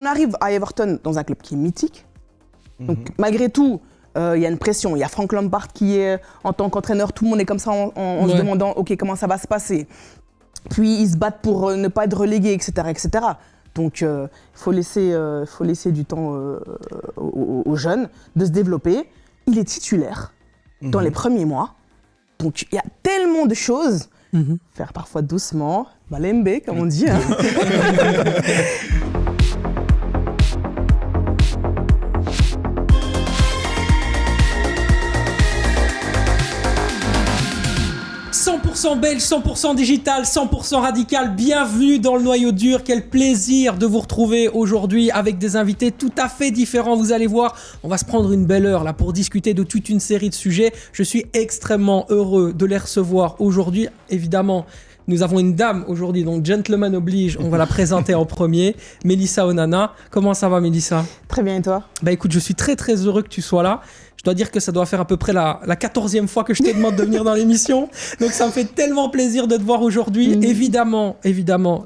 On arrive à Everton dans un club qui est mythique. Donc malgré tout, il y a une pression. Il y a Frank Lampard qui est en tant qu'entraîneur, tout le monde est comme ça en se demandant ok, comment ça va se passer. Puis ils se battent pour ne pas être relégués, etc. etc. Donc il faut laisser du temps aux jeunes de se développer. Il est titulaire dans les premiers mois. Donc il y a tellement de choses. Faire parfois doucement, malembe comme on dit. Hein. 100% belge, 100% digital, 100% radical, bienvenue dans le noyau dur, quel plaisir de vous retrouver aujourd'hui avec des invités tout à fait différents, vous allez voir, on va se prendre une belle heure là pour discuter de toute une série de sujets, je suis extrêmement heureux de les recevoir aujourd'hui, évidemment. Nous avons une dame aujourd'hui, donc gentleman oblige, on va la présenter en premier, Mélissa Onana. Comment ça va Mélissa ? Très bien et toi ? Bah écoute, je suis très très heureux que tu sois là. Je dois dire que ça doit faire à peu près la 14e fois que je te demande de venir dans l'émission. Donc ça me fait tellement plaisir de te voir aujourd'hui. Évidemment,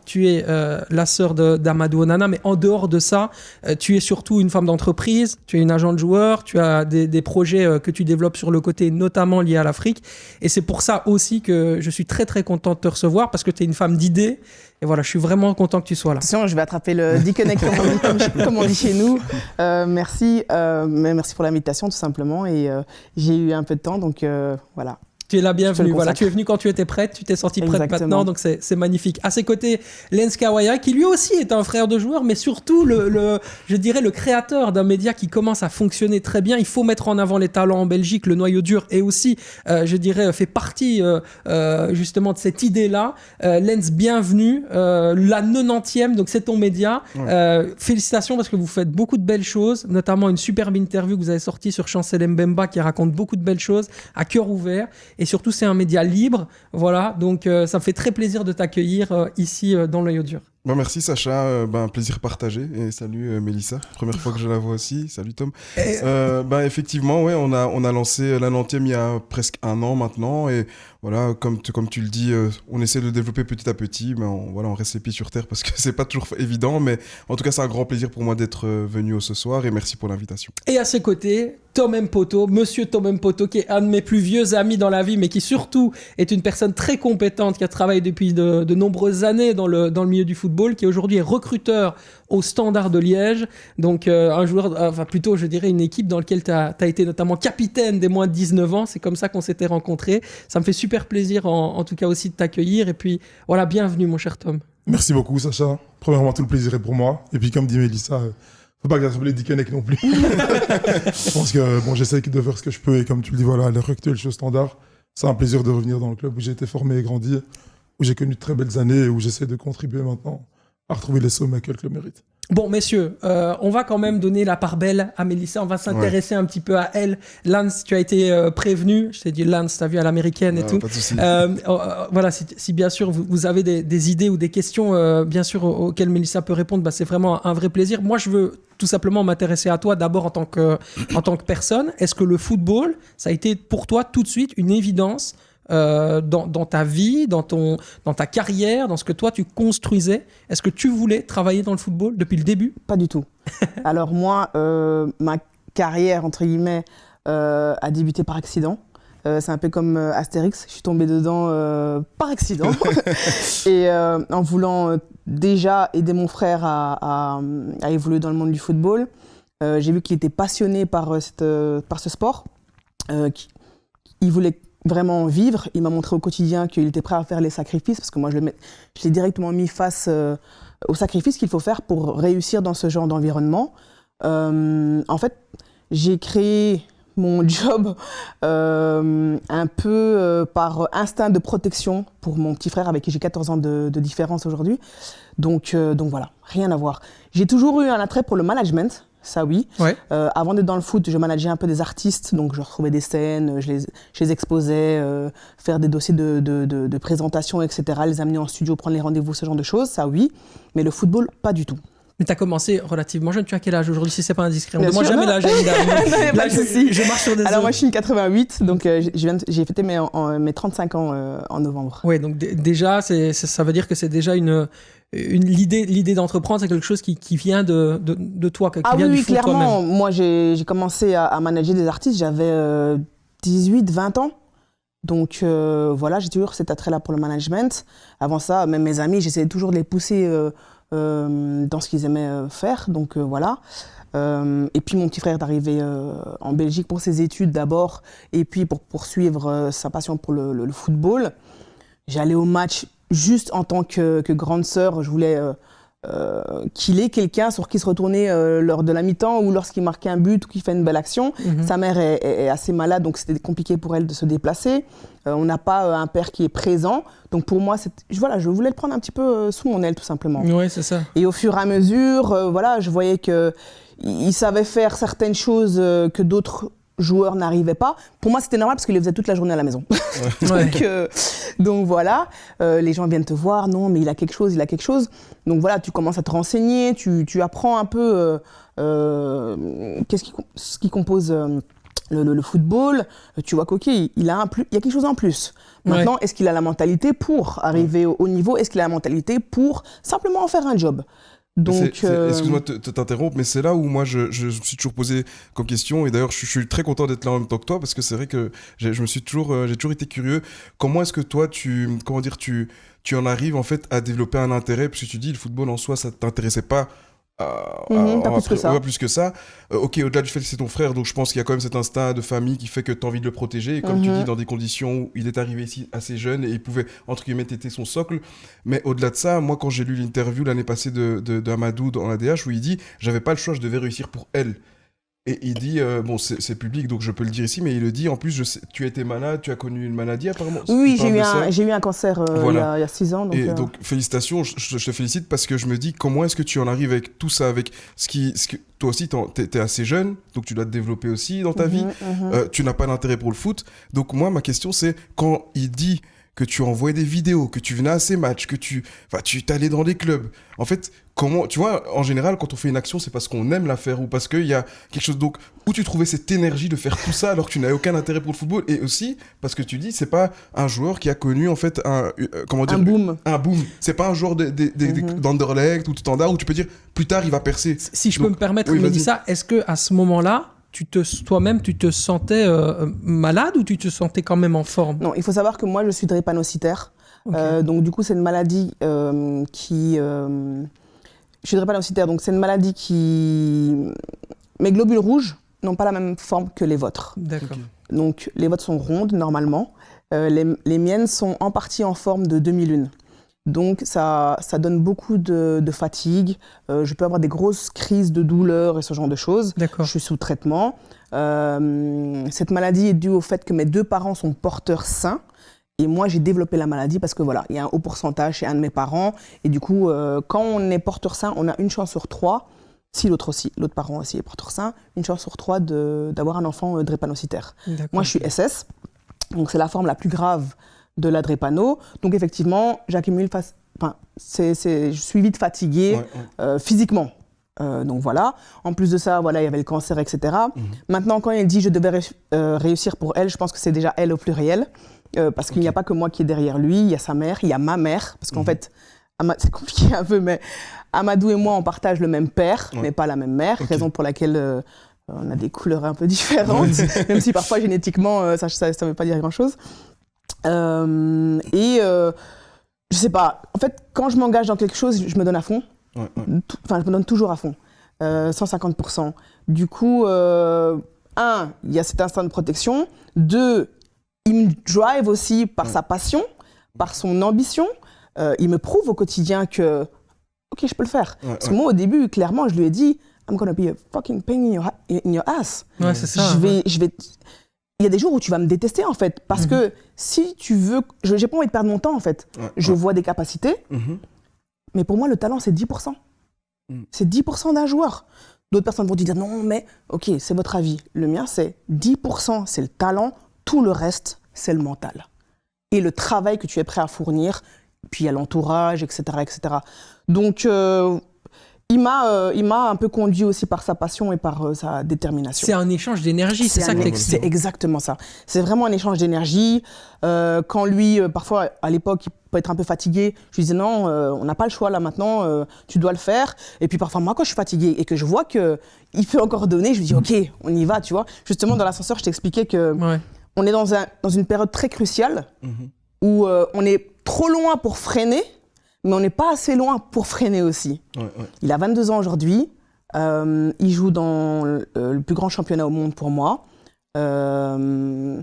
tu es la sœur d'Amadou Onana, mais en dehors de ça, tu es surtout une femme d'entreprise, tu es une agent de joueur, tu as des projets que tu développes sur le côté, notamment liés à l'Afrique. Et c'est pour ça aussi que je suis très très content de te recevoir, parce que tu es une femme d'idées. Et voilà, je suis vraiment content que tu sois là. Attention, je vais attraper le disconnect comme on dit chez nous. Merci pour l'invitation tout simplement. Et j'ai eu un peu de temps, donc voilà. Tu es la bienvenue. Voilà, tu es venue quand tu étais prête, tu t'es sentie prête maintenant, donc c'est magnifique. À ses côtés, Lens Kawaya, qui lui aussi est un frère de joueur, mais surtout je dirais le créateur d'un média qui commence à fonctionner très bien. Il faut mettre en avant les talents en Belgique. Le noyau dur est aussi, je dirais, fait partie justement de cette idée-là. Lens, bienvenue. La 90e, donc c'est ton média. Félicitations parce que vous faites beaucoup de belles choses, notamment une superbe interview que vous avez sortie sur Chancel Mbemba qui raconte beaucoup de belles choses à cœur ouvert. Et surtout, c'est un média libre. Voilà, donc ça me fait très plaisir de t'accueillir ici dans le noyau dur. Bon, merci Sacha, un plaisir partagé. Et salut Mélissa, première fois que je la vois aussi. Salut Tom. Effectivement, ouais, on a lancé la 90e il y a presque 1 an maintenant. Et voilà, comme tu le dis, on essaie de développer petit à petit. Mais on reste les pieds sur terre parce que c'est pas toujours évident. Mais en tout cas, c'est un grand plaisir pour moi d'être venu ce soir. Et merci pour l'invitation. Et à ses côtés, Tom Mpoto, monsieur Tom Mpoto, qui est un de mes plus vieux amis dans la vie, mais qui surtout est une personne très compétente, qui a travaillé depuis de nombreuses années dans le milieu du football, qui aujourd'hui est recruteur au Standard de Liège. Donc un joueur, plutôt je dirais une équipe dans laquelle tu as été notamment capitaine des moins de 19 ans. C'est comme ça qu'on s'était rencontrés. Ça me fait super plaisir en tout cas aussi de t'accueillir. Et puis voilà, bienvenue mon cher Tom. Merci beaucoup Sacha. Premièrement, tout le plaisir est pour moi. Et puis comme dit Mélissa, faut pas que j'attrape les disconnects non plus. Je pense que j'essaie de faire ce que je peux. Et comme tu le dis, voilà, à l'heure actuelle, je suis au Standard. C'est un plaisir de revenir dans le club où j'ai été formé et grandi, où j'ai connu de très belles années et où j'essaie de contribuer maintenant à retrouver les sommets que le club mérite. Bon, messieurs, on va quand même donner la part belle à Mélissa. On va s'intéresser un petit peu à elle. Lance, tu as été prévenu. Je t'ai dit Lance, t'as vu à l'américaine et tout. Pas de souci. Voilà, si bien sûr vous avez des idées ou des questions, bien sûr, auxquelles Mélissa peut répondre, c'est vraiment un vrai plaisir. Moi, je veux tout simplement m'intéresser à toi d'abord en tant que personne. Est-ce que le football, ça a été pour toi tout de suite une évidence dans ta vie, dans ta carrière, dans ce que toi tu construisais? Est-ce que tu voulais travailler dans le football depuis le début? Pas du tout. Alors moi, ma carrière, entre guillemets, a débuté par accident. C'est un peu comme Astérix, je suis tombée dedans par accident. Et en voulant déjà aider mon frère à évoluer dans le monde du football, j'ai vu qu'il était passionné par ce sport. Il voulait vraiment vivre. Il m'a montré au quotidien qu'il était prêt à faire les sacrifices, parce que moi je l'ai directement mis face aux sacrifices qu'il faut faire pour réussir dans ce genre d'environnement. En fait, j'ai créé mon job un peu par instinct de protection pour mon petit frère avec qui j'ai 14 ans de différence aujourd'hui. Donc voilà, rien à voir. J'ai toujours eu un attrait pour le management. Ça oui. Ouais. Avant d'être dans le foot, je manageais un peu des artistes, donc je retrouvais des scènes, je les exposais, faire des dossiers de présentation, etc., les amener en studio, prendre les rendez-vous, ce genre de choses, ça oui. Mais le football, pas du tout. Mais tu as commencé relativement jeune. Tu as quel âge aujourd'hui, si c'est pas indiscret? On ne demande sûr, jamais non. l'âge à une dame. Pas de souci. Je marche sur des Alors œufs. moi je suis une 88, donc j'ai fêté mes 35 ans en novembre. Oui, donc déjà, ça veut dire que c'est déjà l'idée d'entreprendre, c'est quelque chose qui vient de toi, qui vient du oui, fond de clairement. toi-même. Moi j'ai commencé à manager des artistes, j'avais 18, 20 ans. Donc voilà, j'ai toujours cet attrait-là pour le management. Avant ça, même mes amis, j'essayais toujours de les pousser dans ce qu'ils aimaient faire. Donc voilà. Et puis mon petit frère est arrivé en Belgique pour ses études d'abord, et puis pour poursuivre sa passion pour le football. J'allais au match juste en tant que grande sœur. Je voulais qu'il ait quelqu'un sur qui se retourner lors de la mi-temps ou lorsqu'il marquait un but ou qu'il fait une belle action. Sa mère est assez malade, donc c'était compliqué pour elle de se déplacer. On n'a pas un père qui est présent. Donc pour moi, je voulais le prendre un petit peu sous mon aile, tout simplement. Oui, c'est ça. Et au fur et à mesure, voilà, je voyais qu'il savait faire certaines choses que d'autres joueurs n'arrivaient pas. Pour moi, c'était normal parce qu'il le faisait toute la journée à la maison. Donc voilà, les gens viennent te voir, non, mais il a quelque chose. Donc voilà, tu commences à te renseigner, tu apprends un peu ce qui compose le football. Tu vois qu'il y a quelque chose en plus. Maintenant, est-ce qu'il a la mentalité pour arriver au niveau? Est-ce qu'il a la mentalité pour simplement en faire un job? Donc, excuse-moi de t'interrompre, mais c'est là où moi je me suis toujours posé comme question, et d'ailleurs je suis très content d'être là en même temps que toi, parce que c'est vrai que j'ai toujours été curieux. Comment est-ce que toi tu en arrives en fait à développer un intérêt, parce que tu dis le football en soi ça t'intéressait pas pas plus que ça. Ok, au-delà du fait que c'est ton frère, donc je pense qu'il y a quand même cet instinct de famille qui fait que tu as envie de le protéger. Et comme tu dis, dans des conditions où il est arrivé ici assez jeune et il pouvait, entre guillemets, t'aider son socle. Mais au-delà de ça, moi, quand j'ai lu l'interview l'année passée d'Amadou dans l'ADH, où il dit « J'avais pas le choix, je devais réussir pour elle ». Et il dit, bon, c'est public, donc je peux le dire ici, mais il le dit, en plus, tu as été malade, tu as connu une maladie apparemment. Oui, j'ai eu un cancer il y a 6 ans. Donc félicitations, je te félicite, parce que je me dis, comment est-ce que tu en arrives avec tout ça, avec ce que toi aussi, t'es assez jeune, donc tu dois te développer aussi dans ta vie, tu n'as pas d'intérêt pour le foot. Donc moi, ma question, c'est, quand il dit que tu envoyais des vidéos, que tu venais à ces matchs, que tu t'allais dans les clubs. En fait, comment, tu vois, en général, quand on fait une action, c'est parce qu'on aime la faire ou parce qu'il y a quelque chose. Donc, où tu trouvais cette énergie de faire tout ça alors que tu n'avais aucun intérêt pour le football, et aussi parce que tu dis, c'est pas un joueur qui a connu en fait un boom. Un boom. C'est pas un joueur d'Anderlecht ou de Standard où tu peux dire plus tard il va percer. Si je peux me permettre, Mélissa, est-ce que à ce moment-là, toi-même, tu te sentais malade ou tu te sentais quand même en forme? Non, il faut savoir que moi, je suis drépanocytaire. Okay. Donc, du coup, c'est une maladie qui... je suis drépanocytaire, donc c'est une maladie qui... Mes globules rouges n'ont pas la même forme que les vôtres. D'accord. Donc, les vôtres sont rondes, normalement. Les miennes sont en partie en forme de demi-lune. Donc, ça donne beaucoup de fatigue. Je peux avoir des grosses crises de douleur et ce genre de choses. D'accord. Je suis sous traitement. Cette maladie est due au fait que mes 2 parents sont porteurs sains. Et moi, j'ai développé la maladie parce que voilà, il y a un haut pourcentage chez un de mes parents. Et du coup, quand on est porteur sain, on a une chance sur 3, si l'autre parent aussi est porteur sain, une chance sur 3 d'avoir un enfant drépanocytaire. Moi, je suis SS. Donc, c'est la forme la plus grave de la drépano. Donc effectivement, j'accumule, je suis vite fatiguée physiquement. Donc voilà. En plus de ça, voilà, il y avait le cancer, etc. Maintenant, quand elle dit je devais réussir pour elle, je pense que c'est déjà elle au pluriel. Parce qu'il n'y a pas que moi qui est derrière lui, il y a sa mère, il y a ma mère. Parce qu'en fait, c'est compliqué un peu, mais Amadou et moi, on partage le même père, mais pas la même mère. Raison pour laquelle on a des couleurs un peu différentes. Même si parfois, génétiquement, ça ne veut pas dire grand-chose. Je sais pas, en fait, quand je m'engage dans quelque chose, je me donne à fond. Enfin, je me donne toujours à fond, 150%. Du coup, 1, il y a cet instinct de protection. 2, il me drive aussi par sa passion, par son ambition. Il me prouve au quotidien que, ok, je peux le faire. Parce que moi, au début, clairement, je lui ai dit, I'm gonna be a fucking pain in your ass. Ouais, c'est ça. Il y a des jours où tu vas me détester, en fait. Parce que si tu veux... J'ai pas envie de perdre mon temps, en fait. Je vois des capacités. Mais pour moi, le talent, c'est 10%. C'est 10% d'un joueur. D'autres personnes vont te dire, non, mais... Ok, c'est votre avis. Le mien, c'est 10%, c'est le talent. Tout le reste, c'est le mental. Et le travail que tu es prêt à fournir. Puis il y a l'entourage, etc., etc. Donc, il il m'a un peu conduit aussi par sa passion et par sa détermination. C'est un échange d'énergie, c'est ça que t'expliques. C'est exactement ça. C'est vraiment un échange d'énergie. Quand lui, parfois, à l'époque, il peut être un peu fatigué, je lui disais non, on n'a pas le choix là maintenant, tu dois le faire. Et puis parfois, moi, quand je suis fatiguée et que je vois qu'il peut encore donner, je lui dis ok, on y va, tu vois. Justement, dans l'ascenseur, je t'expliquais que on est dans une période très cruciale où on est trop loin pour freiner, mais on n'est pas assez loin pour freiner aussi. Il a 22 ans aujourd'hui. Il joue dans le plus grand championnat au monde pour moi. Il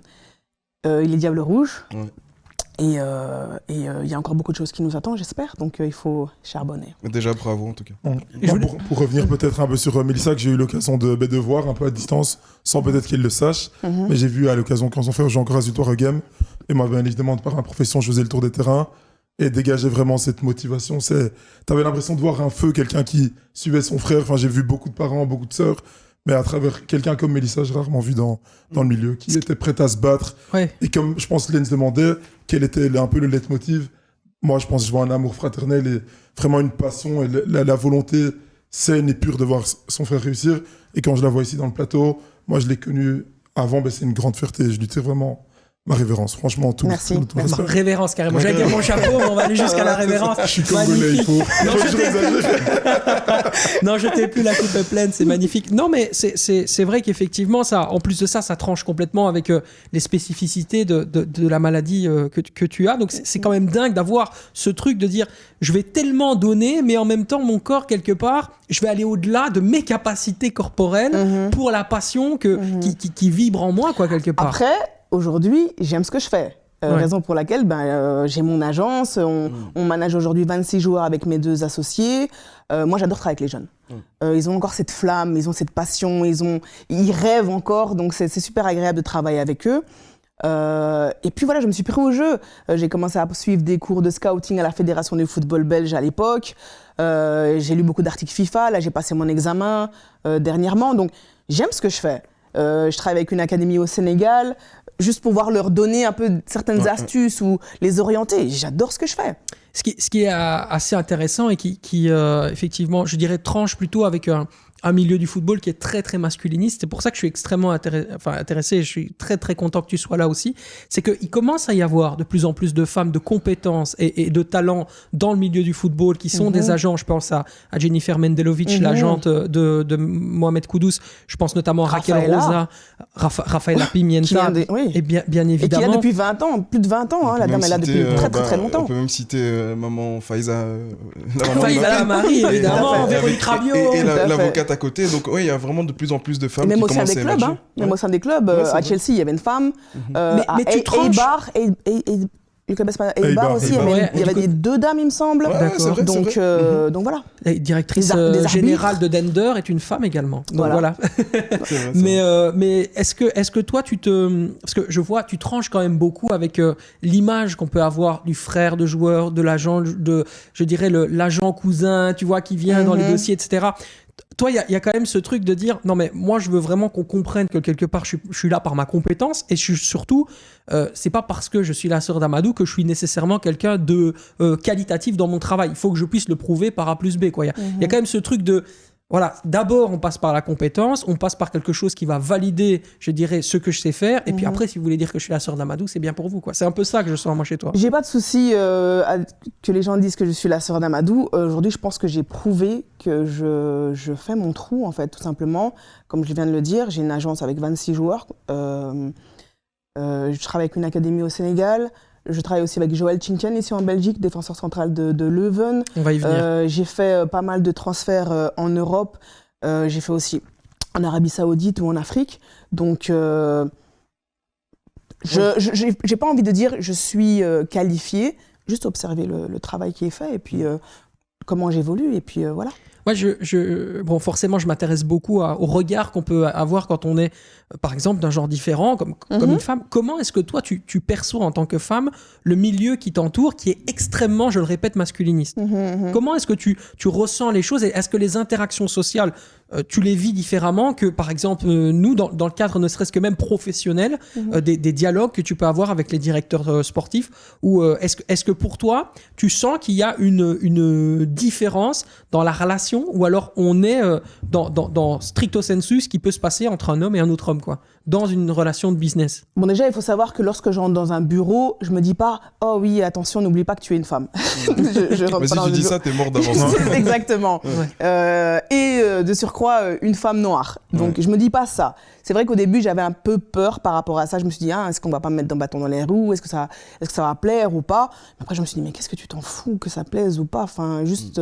est Diable Rouge. Et il y a encore beaucoup de choses qui nous attendent, j'espère. Donc il faut charbonner. Déjà, bravo en tout cas. Pour revenir peut-être un peu sur Mélissa, que j'ai eu l'occasion de voir un peu à distance, sans peut-être qu'elle le sache. Mais j'ai vu à l'occasion, quand son frère jouait encore à Zutoir Game, et moi, bien évidemment, par ma profession, je faisais le tour des terrains. Et dégager vraiment cette motivation. T'avais l'impression de voir un feu, quelqu'un qui suivait son frère. Enfin, j'ai vu beaucoup de parents, beaucoup de sœurs, mais à travers quelqu'un comme Mélissa, j'ai rarement vu dans le milieu, qui était prête à se battre. Et comme je pense Lens demandait, quel était un peu le leitmotiv, moi je pense que je vois un amour fraternel et vraiment une passion et la volonté saine et pure de voir son frère réussir. Et quand je la vois ici dans le plateau, moi je l'ai connu avant, c'est une grande fierté. Je lui tire vraiment ma révérence, franchement, tout. Merci. Ma révérence, carrément. J'allais dire mon chapeau, mais on va aller jusqu'à la révérence. Je suis congolais, il faut. Non, je t'ai plus la coupe pleine, c'est magnifique. Non, mais c'est vrai qu'effectivement, ça, en plus de ça, ça tranche complètement avec les spécificités de la maladie que tu as. Donc, c'est quand même dingue d'avoir ce truc de dire, je vais tellement donner, mais en même temps, mon corps, quelque part, je vais aller au-delà de mes capacités corporelles pour la passion qui vibre en moi, quoi, quelque part. Après, aujourd'hui, j'aime ce que je fais. Raison pour laquelle j'ai mon agence, on manage aujourd'hui 26 joueurs avec mes 2 associés. Moi, j'adore travailler avec les jeunes. Ils ont encore cette flamme, ils ont cette passion, ils rêvent encore, donc c'est super agréable de travailler avec eux. Et puis voilà, je me suis pris au jeu. J'ai commencé à suivre des cours de scouting à la Fédération du football belge à l'époque. J'ai lu beaucoup d'articles FIFA, là j'ai passé mon examen dernièrement, donc j'aime ce que je fais. Je travaille avec une académie au Sénégal, juste pour pouvoir leur donner un peu certaines astuces ou les orienter. J'adore ce que je fais. Ce qui est assez intéressant et qui effectivement, je dirais, tranche plutôt avec un milieu du football qui est très très masculiniste. C'est pour ça que je suis extrêmement intéressé et je suis très très content que tu sois là aussi. C'est qu'il commence à y avoir de plus en plus de femmes de compétences et de talents dans le milieu du football qui sont des agents. Je pense à Jennifer Mendelovic, l'agente de Mohamed Kudus. Je pense notamment à Raquel Rosa, Rafaela Pimienta et bien évidemment. Et qui est là depuis 20 ans, plus de 20 ans. La dame est là depuis très longtemps. On peut même citer maman Faiza. Faiza Marie, évidemment, Véronique Rabiot. Et l'avocate à côté, donc il y a vraiment de plus en plus de femmes qui commencent à émerger. Même au sein des clubs, à Chelsea, il y avait une femme. Mais tu tranches. Eibar aussi, il y avait des 2 dames, il me semble. Vrai, donc voilà. La directrice générale de Dender est une femme également. Donc voilà. Mais est-ce que toi, parce que je vois, tu tranches quand même beaucoup avec l'image qu'on peut avoir du frère de joueur, de l'agent, je dirais l'agent cousin, tu vois, qui vient dans les dossiers, etc. Toi, il y a quand même ce truc de dire non, mais moi, je veux vraiment qu'on comprenne que quelque part, je suis là par ma compétence et surtout, c'est pas parce que je suis la sœur d'Amadou que je suis nécessairement quelqu'un de qualitatif dans mon travail. Il faut que je puisse le prouver par A plus B, quoi. Il y a quand même ce truc de voilà, d'abord, on passe par la compétence, on passe par quelque chose qui va valider, je dirais, ce que je sais faire. Et puis après, si vous voulez dire que je suis la sœur d'Amadou, c'est bien pour vous, quoi. C'est un peu ça que je sens, moi, chez toi. J'ai pas de souci que les gens disent que je suis la sœur d'Amadou. Aujourd'hui, je pense que j'ai prouvé que je fais mon trou, en fait, tout simplement. Comme je viens de le dire, j'ai une agence avec 26 joueurs. Je travaille avec une académie au Sénégal. Je travaille aussi avec Joël Chintian ici en Belgique, défenseur central de Leuven. On va y venir. J'ai fait pas mal de transferts en Europe. J'ai fait aussi en Arabie Saoudite ou en Afrique. Donc, j'ai pas envie de dire je suis qualifiée, juste observer le travail qui est fait et puis comment j'évolue et puis voilà. Moi, bon, forcément, je m'intéresse beaucoup au regard qu'on peut avoir quand on est, par exemple, d'un genre différent, comme une femme. Comment est-ce que toi, tu perçois en tant que femme le milieu qui t'entoure, qui est extrêmement, je le répète, masculiniste? Comment est-ce que tu ressens les choses et est-ce que les interactions sociales tu les vis différemment que, par exemple, nous, dans le cadre ne serait-ce que même professionnel, des dialogues que tu peux avoir avec les directeurs sportifs, ou est-ce que pour toi, tu sens qu'il y a une différence dans la relation, ou alors on est dans stricto sensu ce qui peut se passer entre un homme et un autre homme, quoi, dans une relation de business? Bon, déjà, il faut savoir que lorsque j'entre dans un bureau, je me dis pas « Oh oui, attention, n'oublie pas que tu es une femme. » Mais si tu dis ça, t'es mort d'avance. Exactement. De surcroît, une femme noire. Donc, je me dis pas ça. C'est vrai qu'au début, j'avais un peu peur par rapport à ça. Je me suis dit, est-ce qu'on va pas me mettre d'un bâton dans les roues? Est-ce que ça va plaire ou pas? Mais après, je me suis dit, mais qu'est-ce que tu t'en fous que ça plaise ou pas? Enfin, juste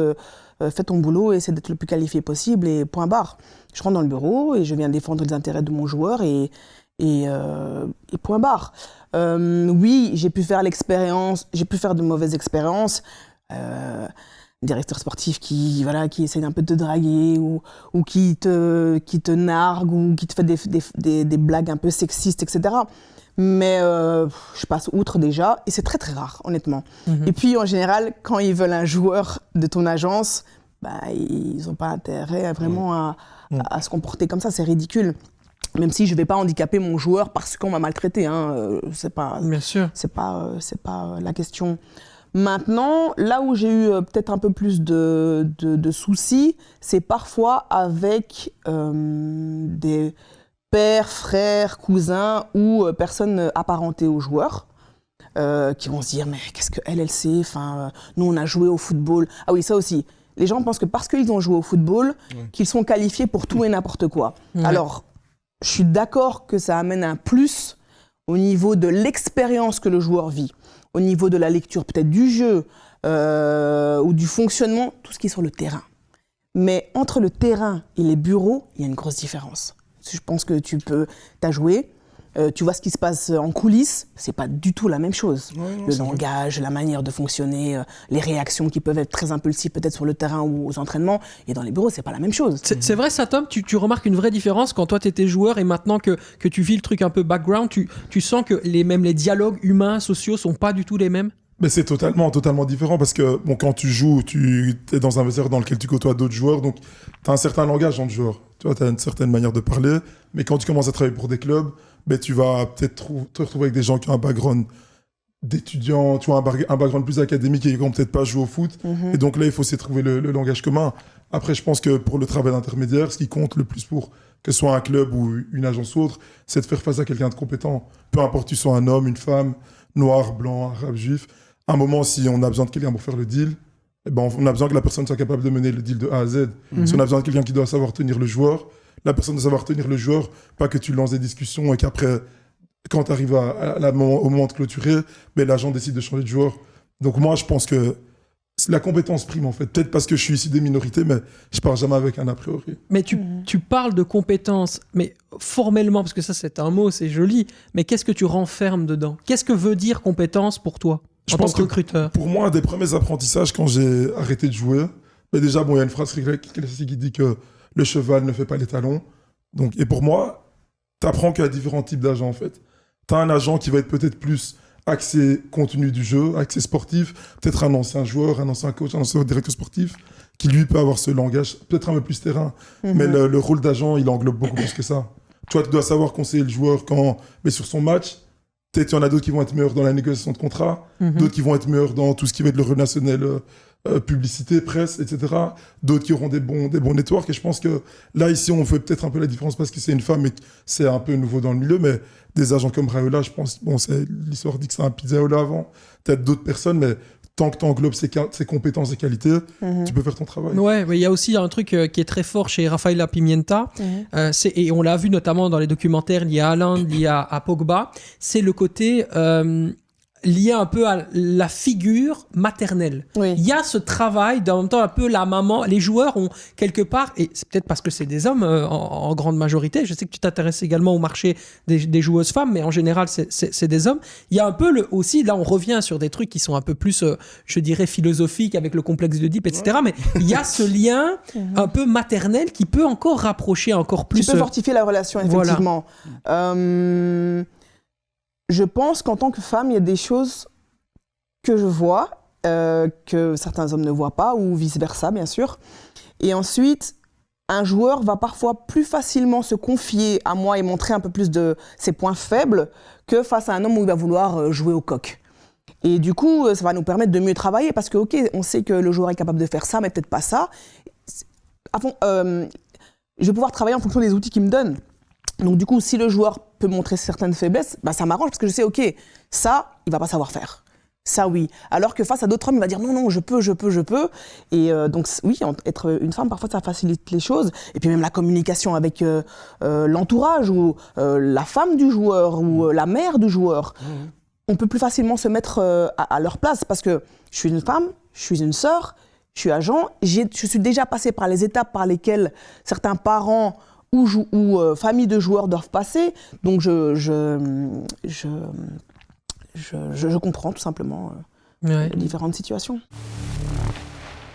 fais ton boulot et essaie d'être le plus qualifié possible et point barre. Je rentre dans le bureau et je viens défendre les intérêts de mon joueur et point barre. Oui, j'ai pu faire de mauvaises expériences. Directeur sportif qui essaye un peu de te draguer ou qui te nargue ou qui te fait des blagues un peu sexistes, etc. Mais je passe outre déjà et c'est très très rare, honnêtement. Et puis en général, quand ils veulent un joueur de ton agence, ils n'ont pas intérêt vraiment à se comporter comme ça, c'est ridicule. Même si je ne vais pas handicaper mon joueur parce qu'on m'a maltraité, c'est pas la question. Maintenant, là où j'ai eu peut-être un peu plus de soucis, c'est parfois avec des pères, frères, cousins ou personnes apparentées aux joueurs qui vont se dire « mais qu'est-ce qu'elle sait, nous on a joué au football ». Ah oui, ça aussi. Les gens pensent que parce qu'ils ont joué au football, qu'ils sont qualifiés pour tout et n'importe quoi. Alors, je suis d'accord que ça amène un plus au niveau de l'expérience que le joueur vit. Au niveau de la lecture peut-être du jeu ou du fonctionnement, tout ce qui est sur le terrain. Mais entre le terrain et les bureaux, il y a une grosse différence. Je pense que t'as joué, tu vois ce qui se passe en coulisses, c'est pas du tout la même chose. Le langage, la manière de fonctionner, les réactions qui peuvent être très impulsives peut-être sur le terrain ou aux entraînements, et dans les bureaux, c'est pas la même chose. C'est vrai ça, Tom, tu remarques une vraie différence quand toi t'étais joueur et maintenant que tu vis le truc un peu background, tu sens que même les dialogues humains, sociaux sont pas du tout les mêmes? Mais c'est totalement différent parce que quand tu joues, tu es dans un vestiaire dans lequel tu côtoies d'autres joueurs, donc tu as un certain langage entre joueurs. Tu vois, tu as une certaine manière de parler, mais quand tu commences à travailler pour des clubs, tu vas peut-être te retrouver avec des gens qui ont un background d'étudiants, tu vois, un background plus académique et qui n'ont peut-être pas joué au foot. Et donc là, il faut essayer de trouver le langage commun. Après, je pense que pour le travail d'intermédiaire, ce qui compte le plus pour que ce soit un club ou une agence ou autre, c'est de faire face à quelqu'un de compétent. Peu importe que tu sois un homme, une femme, noir, blanc, arabe, juif. À un moment, si on a besoin de quelqu'un pour faire le deal, on a besoin que la personne soit capable de mener le deal de A à Z. Si on a besoin de quelqu'un qui doit savoir tenir le joueur, la personne doit savoir tenir le joueur, pas que tu lances des discussions et qu'après, quand tu arrives au moment de clôturer, l'agent décide de changer de joueur. Donc moi, je pense que la compétence prime en fait. Peut-être parce que je suis issu des minorités, mais je pars jamais avec un a priori. Mais tu parles de compétences, mais formellement, parce que ça c'est un mot, c'est joli, mais qu'est-ce que tu renfermes dedans? Qu'est-ce que veut dire compétence pour toi? Je pense que recruteur. Pour moi, un des premiers apprentissages quand j'ai arrêté de jouer, déjà, il y a une phrase classique qui dit que le cheval ne fait pas les talons. Donc, et pour moi, tu apprends qu'il y a différents types d'agents en fait. Tu as un agent qui va être peut-être plus axé contenu du jeu, axé sportif, peut-être un ancien joueur, un ancien coach, un ancien directeur sportif, qui lui peut avoir ce langage, peut-être un peu plus terrain. Mais le rôle d'agent, il englobe beaucoup plus que ça. Toi, tu dois savoir conseiller le joueur mais sur son match. Peut-être qu'il y en a d'autres qui vont être meilleurs dans la négociation de contrat, d'autres qui vont être meilleurs dans tout ce qui va être le relationnel, publicité, presse, etc. D'autres qui auront des bons networks. Et je pense que là, ici, on fait peut-être un peu la différence parce que c'est une femme et que c'est un peu nouveau dans le milieu. Mais des agents comme Raiola, je pense, l'histoire dit que c'est un pizzaola avant. Peut-être d'autres personnes, mais tant que tu englobes ses compétences et qualités, tu peux faire ton travail. Ouais, il y a aussi un truc qui est très fort chez Rafaela Pimienta, et on l'a vu notamment dans les documentaires liés à Haaland, liés à Pogba, c'est le côté lié un peu à la figure maternelle. Il y a ce travail, en même temps un peu la maman, les joueurs ont quelque part, et c'est peut-être parce que c'est des hommes en grande majorité, je sais que tu t'intéresses également au marché des joueuses femmes, mais en général c'est des hommes. Il y a un peu aussi, là on revient sur des trucs qui sont un peu plus, je dirais, philosophiques avec le complexe d'Oedipe, etc. Mais il y a ce lien un peu maternel qui peut encore rapprocher encore plus. Tu peux fortifier la relation, effectivement. Voilà. Je pense qu'en tant que femme, il y a des choses que je vois, que certains hommes ne voient pas, ou vice-versa, bien sûr. Et ensuite, un joueur va parfois plus facilement se confier à moi et montrer un peu plus de ses points faibles que face à un homme où il va vouloir jouer au coq. Et du coup, ça va nous permettre de mieux travailler parce que, ok, on sait que le joueur est capable de faire ça, mais peut-être pas ça. Je vais pouvoir travailler en fonction des outils qu'il me donne. Donc du coup, si le joueur peut montrer certaines faiblesses, bah, ça m'arrange parce que je sais, ok, ça, il va pas savoir faire. Ça, oui. Alors que face à d'autres hommes, il va dire non, je peux. Et donc, oui, être une femme, parfois, ça facilite les choses. Et puis même la communication avec l'entourage ou la femme du joueur ou la mère du joueur. On peut plus facilement se mettre à leur place parce que je suis une femme, je suis une sœur, je suis agent. Je suis déjà passée par les étapes par lesquelles certains parents ou familles de joueurs doivent passer. Donc, je comprends tout simplement les différentes situations.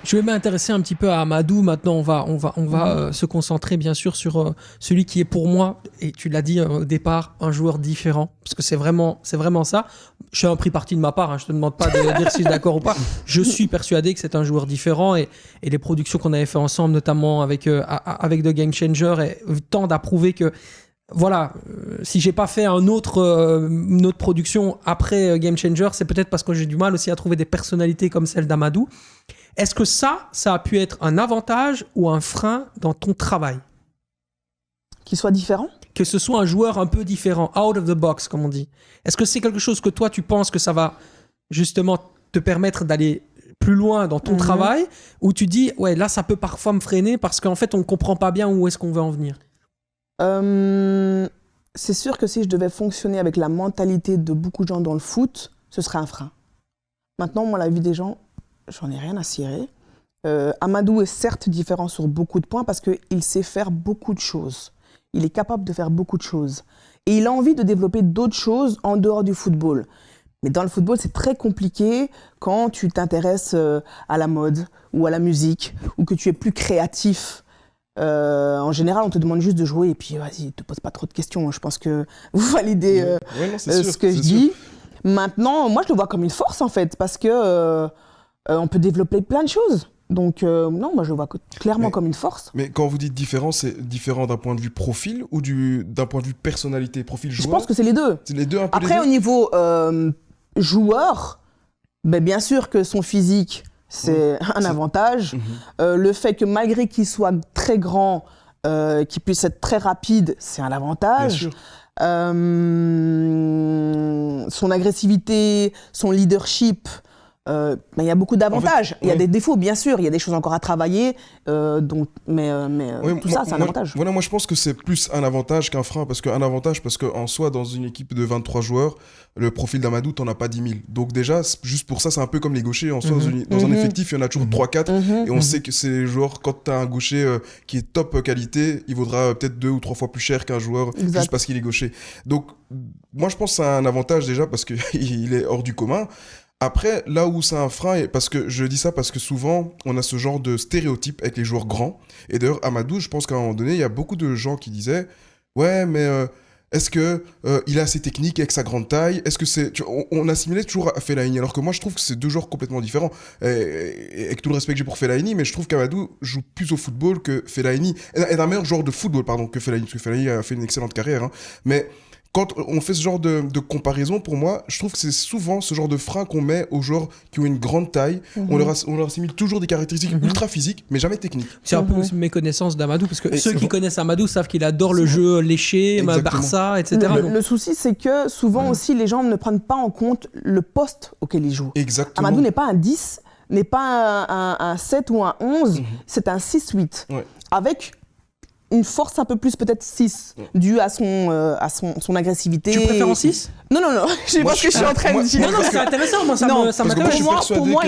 Je vais m'intéresser un petit peu à Amadou. Maintenant, on va se concentrer bien sûr sur celui qui est pour moi, et tu l'as dit au départ, un joueur différent. Parce que c'est vraiment ça. Je suis pris parti de ma part, je ne te demande pas de dire si je suis d'accord ou pas. Je suis persuadé que c'est un joueur différent et les productions qu'on avait fait ensemble, notamment avec The Game Changer, tendent à prouver que voilà, si j'ai pas fait une autre production après Game Changer, c'est peut-être parce que j'ai du mal aussi à trouver des personnalités comme celle d'Amadou. Est-ce que ça a pu être un avantage ou un frein dans ton travail ? Qu'il soit différent ? Que ce soit un joueur un peu différent, out of the box, comme on dit. Est-ce que c'est quelque chose que toi, tu penses que ça va justement te permettre d'aller plus loin dans ton travail, ou tu dis, ouais, là, ça peut parfois me freiner parce qu'en fait, on ne comprend pas bien où est-ce qu'on veut en venir ? C'est sûr que si je devais fonctionner avec la mentalité de beaucoup de gens dans le foot, ce serait un frein. Maintenant, moi, la vie des gens, j'en ai rien à cirer. Amadou est certes différent sur beaucoup de points parce qu'il sait faire beaucoup de choses. Il est capable de faire beaucoup de choses. Et il a envie de développer d'autres choses en dehors du football. Mais dans le football, c'est très compliqué quand tu t'intéresses à la mode ou à la musique ou que tu es plus créatif. En général, on te demande juste de jouer et puis vas-y, ne te pose pas trop de questions. Je pense que vous validez ce que je dis. Maintenant, moi, je le vois comme une force en fait parce que on peut développer plein de choses. Donc non, moi je le vois clairement comme une force. Mais quand vous dites différent, c'est différent d'un point de vue profil ou d'un point de vue personnalité, profil joueur ? Je pense que c'est les deux. C'est les deux un peu. Après, au niveau joueur, ben, bien sûr que son physique, c'est un avantage. Le fait que malgré qu'il soit très grand, qu'il puisse être très rapide, c'est un avantage. Son agressivité, son leadership, il y a beaucoup d'avantages. En fait, il y a des défauts, bien sûr. Il y a des choses encore à travailler. Mais tout ça, c'est un avantage. Voilà, moi, je pense que c'est plus un avantage qu'un frein. Parce qu'en soi, dans une équipe de 23 joueurs, le profil d'Amadou, t'en as pas 10 000. Donc déjà, juste pour ça, c'est un peu comme les gauchers. En soi, dans un effectif, il y en a toujours 3-4. Et on sait que c'est les joueurs, quand tu as un gaucher qui est top qualité, il vaudra peut-être 2 ou 3 fois plus cher qu'un joueur juste parce qu'il est gaucher. Donc, moi, je pense que c'est un avantage déjà parce qu'il est hors du commun. Après, là où c'est un frein, parce que je dis ça parce que souvent, on a ce genre de stéréotype avec les joueurs grands. Et d'ailleurs, Amadou, je pense qu'à un moment donné, il y a beaucoup de gens qui disaient « Ouais, mais est-ce qu'il est assez technique avec sa grande taille ? Est-ce que c'est… » On assimilait toujours à Fellaini, alors que moi, je trouve que c'est deux genres complètement différents. Et avec tout le respect que j'ai pour Fellaini, mais je trouve qu'Amadou joue plus au football que Fellaini. Est un meilleur joueur de football, pardon, que Fellaini, parce que Fellaini a fait une excellente carrière. Hein. Mais… quand on fait ce genre de comparaison, pour moi, je trouve que c'est souvent ce genre de frein qu'on met aux joueurs qui ont une grande taille. On leur assimile toujours des caractéristiques ultra physiques, mais jamais techniques. C'est un peu aussi mes connaissances d'Amadou, parce que ceux qui connaissent Amadou savent qu'il adore le jeu léché, Barça, etc. Le souci, c'est que souvent aussi, les gens ne prennent pas en compte le poste auquel il joue. Exactement. Amadou n'est pas un 10, n'est pas un 7 ou un 11, c'est un 6-8. Ouais. Avec une force un peu plus, peut-être 6, due à son agressivité. Tu préfères en 6 ? Non, je sais pas ce que je suis en train de dire. Non, c'est intéressant, moi, ça m'intéresse. Pour moi,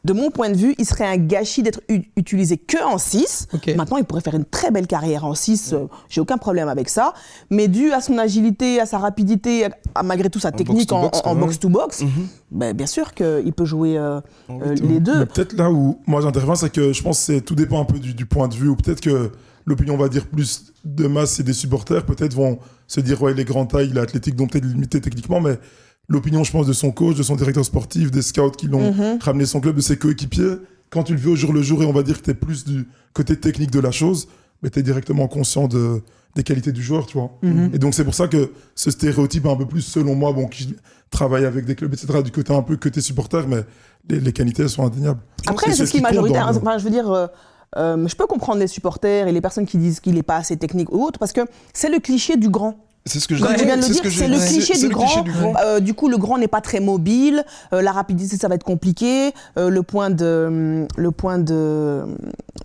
de mon point de vue, il serait un gâchis d'être utilisé que en 6. Okay. Maintenant, il pourrait faire une très belle carrière en 6, j'ai aucun problème avec ça. Mais dû à son agilité, à sa rapidité, à malgré tout sa technique en box-to-box, bien sûr qu'il peut jouer les deux. Mais peut-être là où moi j'interviens, c'est que je pense que tout dépend un peu du point de vue, ou peut-être que l'opinion, on va dire, plus de masse et des supporters, peut-être vont se dire, ouais, il est grand taille, il est athlétique, donc peut-être limité techniquement, mais l'opinion, je pense, de son coach, de son directeur sportif, des scouts qui l'ont ramené son club, de ses coéquipiers, quand tu le vis au jour le jour et on va dire que tu es plus du côté technique de la chose, mais tu es directement conscient des qualités du joueur, tu vois. Et donc, c'est pour ça que ce stéréotype, un peu plus, selon moi, bon, qui travaille avec des clubs, etc., du côté un peu côté supporter, mais les qualités, elles sont indéniables. Après, c'est ce qui est majoritaire. Enfin, je veux dire, je peux comprendre les supporters et les personnes qui disent qu'il n'est pas assez technique ou autre, parce que c'est le cliché du grand. C'est ce que je Comme tu viens de le dire, c'est le cliché du grand. Du coup, le grand n'est pas très mobile, la rapidité, ça va être compliqué, le point de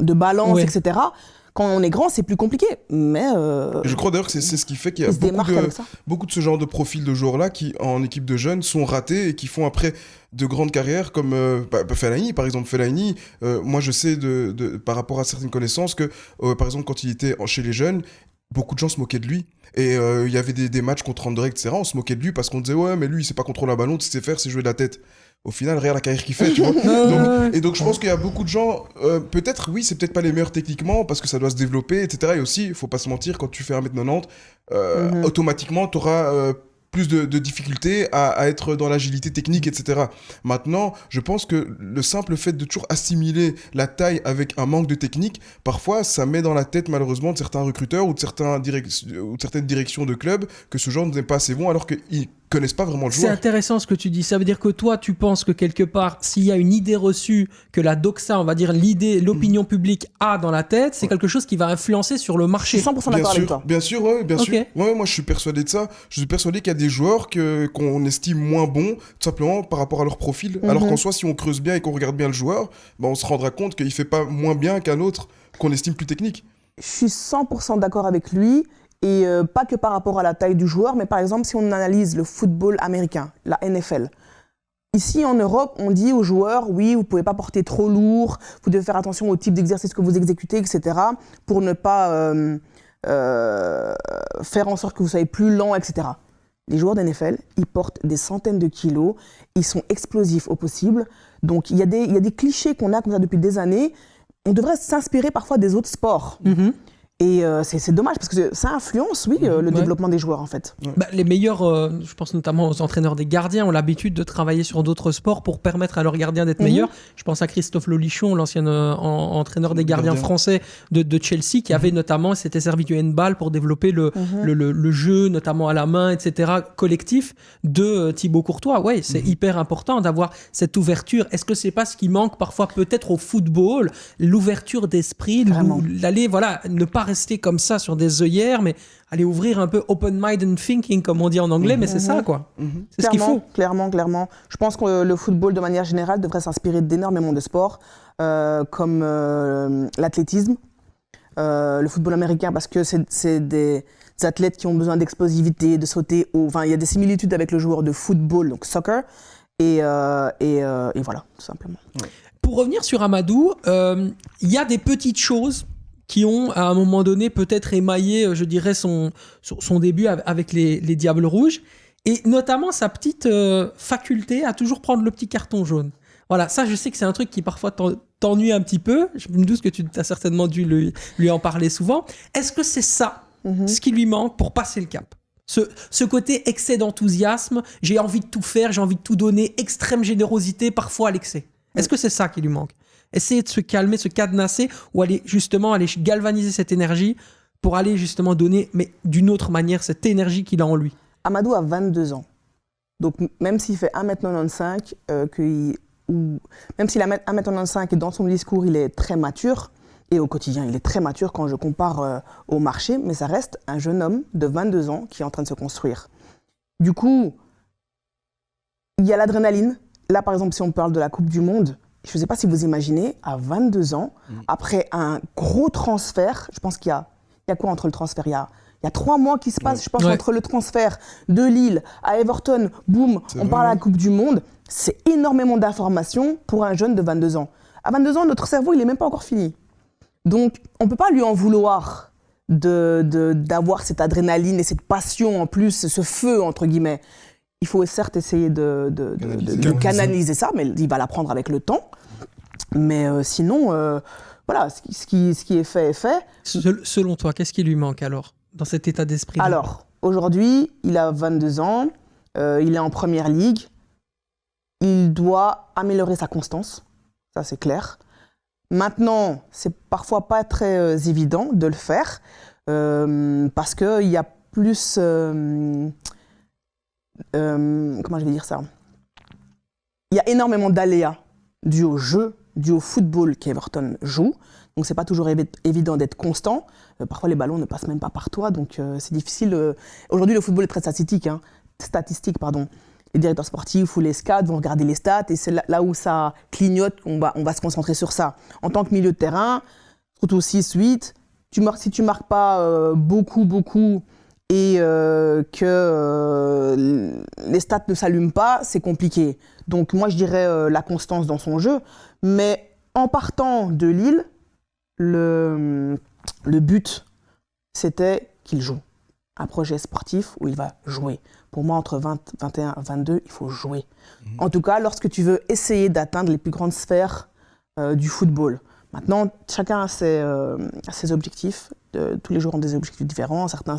balance, etc. Quand on est grand, c'est plus compliqué, mais... Je crois d'ailleurs que c'est ce qui fait qu'il y a beaucoup de ce genre de profils de joueurs-là qui, en équipe de jeunes, sont ratés et qui font après de grandes carrières, comme Fellaini, par exemple. Fellaini, moi je sais par rapport à certaines connaissances que, par exemple, quand il était chez les jeunes, beaucoup de gens se moquaient de lui. Et il y avait des matchs contre Anderlecht, etc. On se moquait de lui parce qu'on disait « Ouais, mais lui, il sait pas contrôler un ballon, ce qu'il sait faire, c'est jouer de la tête. » Au final, regarde la carrière qu'il fait, tu vois. Donc, je pense qu'il y a beaucoup de gens, peut-être, oui, c'est peut-être pas les meilleurs techniquement parce que ça doit se développer, etc. Et aussi, il faut pas se mentir, quand tu fais 1m90, automatiquement, tu auras plus de difficultés à être dans l'agilité technique, etc. Maintenant, je pense que le simple fait de toujours assimiler la taille avec un manque de technique, parfois, ça met dans la tête, malheureusement, de certains recruteurs ou de certaines directions de clubs que ce genre n'est pas assez bon alors qu'ils connaissent pas vraiment le joueur. C'est intéressant ce que tu dis. Ça veut dire que toi, tu penses que quelque part, s'il y a une idée reçue que la doxa, on va dire l'opinion publique a dans la tête, c'est quelque chose qui va influencer sur le marché. Je suis 100% d'accord avec toi. Bien sûr, ouais, bien sûr. Ouais, moi, je suis persuadé de ça. Je suis persuadé qu'il y a des joueurs qu'on estime moins bons, tout simplement par rapport à leur profil. Alors qu'en soi, si on creuse bien et qu'on regarde bien le joueur, on se rendra compte qu'il fait pas moins bien qu'un autre qu'on estime plus technique. Je suis 100% d'accord avec lui. Et pas que par rapport à la taille du joueur, mais par exemple, si on analyse le football américain, la NFL, ici en Europe, on dit aux joueurs, oui, vous ne pouvez pas porter trop lourd, vous devez faire attention au type d'exercice que vous exécutez, etc., pour ne pas faire en sorte que vous soyez plus lent, etc. Les joueurs de NFL, ils portent des centaines de kilos, ils sont explosifs au possible, donc il y a des clichés qu'on a comme ça depuis des années. On devrait s'inspirer parfois des autres sports. Et c'est dommage parce que ça influence, le développement des joueurs en fait. Les meilleurs, je pense notamment aux entraîneurs des gardiens, ont l'habitude de travailler sur d'autres sports pour permettre à leurs gardiens d'être meilleurs. Je pense à Christophe Lolichon, l'ancien entraîneur des gardiens français de Chelsea, qui avait notamment, s'était servi du handball pour développer le jeu, notamment à la main, etc., collectif de Thibaut Courtois. Ouais, c'est hyper important d'avoir cette ouverture. Est-ce que c'est pas ce qui manque parfois peut-être au football, l'ouverture d'esprit, d'aller, ne pas rester comme ça sur des œillères, mais aller ouvrir un peu open-minded thinking, comme on dit en anglais, mais c'est ça, quoi. C'est ce qu'il faut. Clairement. Je pense que le football, de manière générale, devrait s'inspirer d'énormément de sports, comme l'athlétisme, le football américain, parce que c'est des athlètes qui ont besoin d'explosivité, de sauter haut. Enfin, il y a des similitudes avec le joueur de football, donc soccer, et voilà, tout simplement. Pour revenir sur Amadou, il y a des petites choses qui ont, à un moment donné, peut-être émaillé, je dirais, son début avec les Diables Rouges, et notamment sa petite faculté à toujours prendre le petit carton jaune. Voilà, ça, je sais que c'est un truc qui parfois t'ennuie un petit peu. Je me doute que tu as certainement dû lui en parler souvent. Est-ce que c'est ça, ce qui lui manque pour passer le cap ? Ce côté excès d'enthousiasme, j'ai envie de tout faire, j'ai envie de tout donner, extrême générosité, parfois à l'excès. Est-ce que c'est ça qui lui manque ? Essayer de se calmer, se cadenasser, ou aller galvaniser cette énergie pour aller justement donner, mais d'une autre manière, cette énergie qu'il a en lui. Amadou a 22 ans. Donc même s'il fait 1m95, même s'il a 1m95 et dans son discours, il est très mature, et au quotidien, il est très mature quand je compare au marché, mais ça reste un jeune homme de 22 ans qui est en train de se construire. Du coup, il y a l'adrénaline. Là, par exemple, si on parle de la Coupe du Monde, je ne sais pas si vous imaginez, à 22 ans, après un gros transfert, je pense qu'il y a quoi entre le transfert ? Il y a 3 mois qui se passent, je pense, entre le transfert de Lille à Everton, boum, on parle à la Coupe du Monde. C'est énormément d'informations pour un jeune de 22 ans. À 22 ans, notre cerveau, il n'est même pas encore fini. Donc, on ne peut pas lui en vouloir d'avoir cette adrénaline et cette passion en plus, ce feu, entre guillemets. Il faut certes essayer de canaliser ça, mais il va l'apprendre avec le temps. Mais sinon, voilà, ce qui est fait est fait. Selon toi, qu'est-ce qui lui manque alors, dans cet état d'esprit-là ? Alors, aujourd'hui, il a 22 ans, il est en première ligue. Il doit améliorer sa constance, ça c'est clair. Maintenant, c'est parfois pas très évident de le faire parce qu'il y a plus... comment je vais dire ça? Il y a énormément d'aléas dus au jeu, dus au football qu'Everton joue. Donc, c'est pas toujours évident d'être constant. Parfois, les ballons ne passent même pas par toi. Donc, c'est difficile. Aujourd'hui, le football est très statistique. Les directeurs sportifs ou les scouts vont regarder les stats et c'est là où ça clignote, on va se concentrer sur ça. En tant que milieu de terrain, surtout 6-8, si tu marques pas beaucoup et que les stats ne s'allument pas, c'est compliqué. Donc moi je dirais la constance dans son jeu, mais en partant de Lille, le but c'était qu'il joue. Un projet sportif où il va jouer. Pour moi, entre 21 et 22, il faut jouer. En tout cas, lorsque tu veux essayer d'atteindre les plus grandes sphères du football. Maintenant, chacun a ses objectifs. Tous les joueurs ont des objectifs différents. Certains,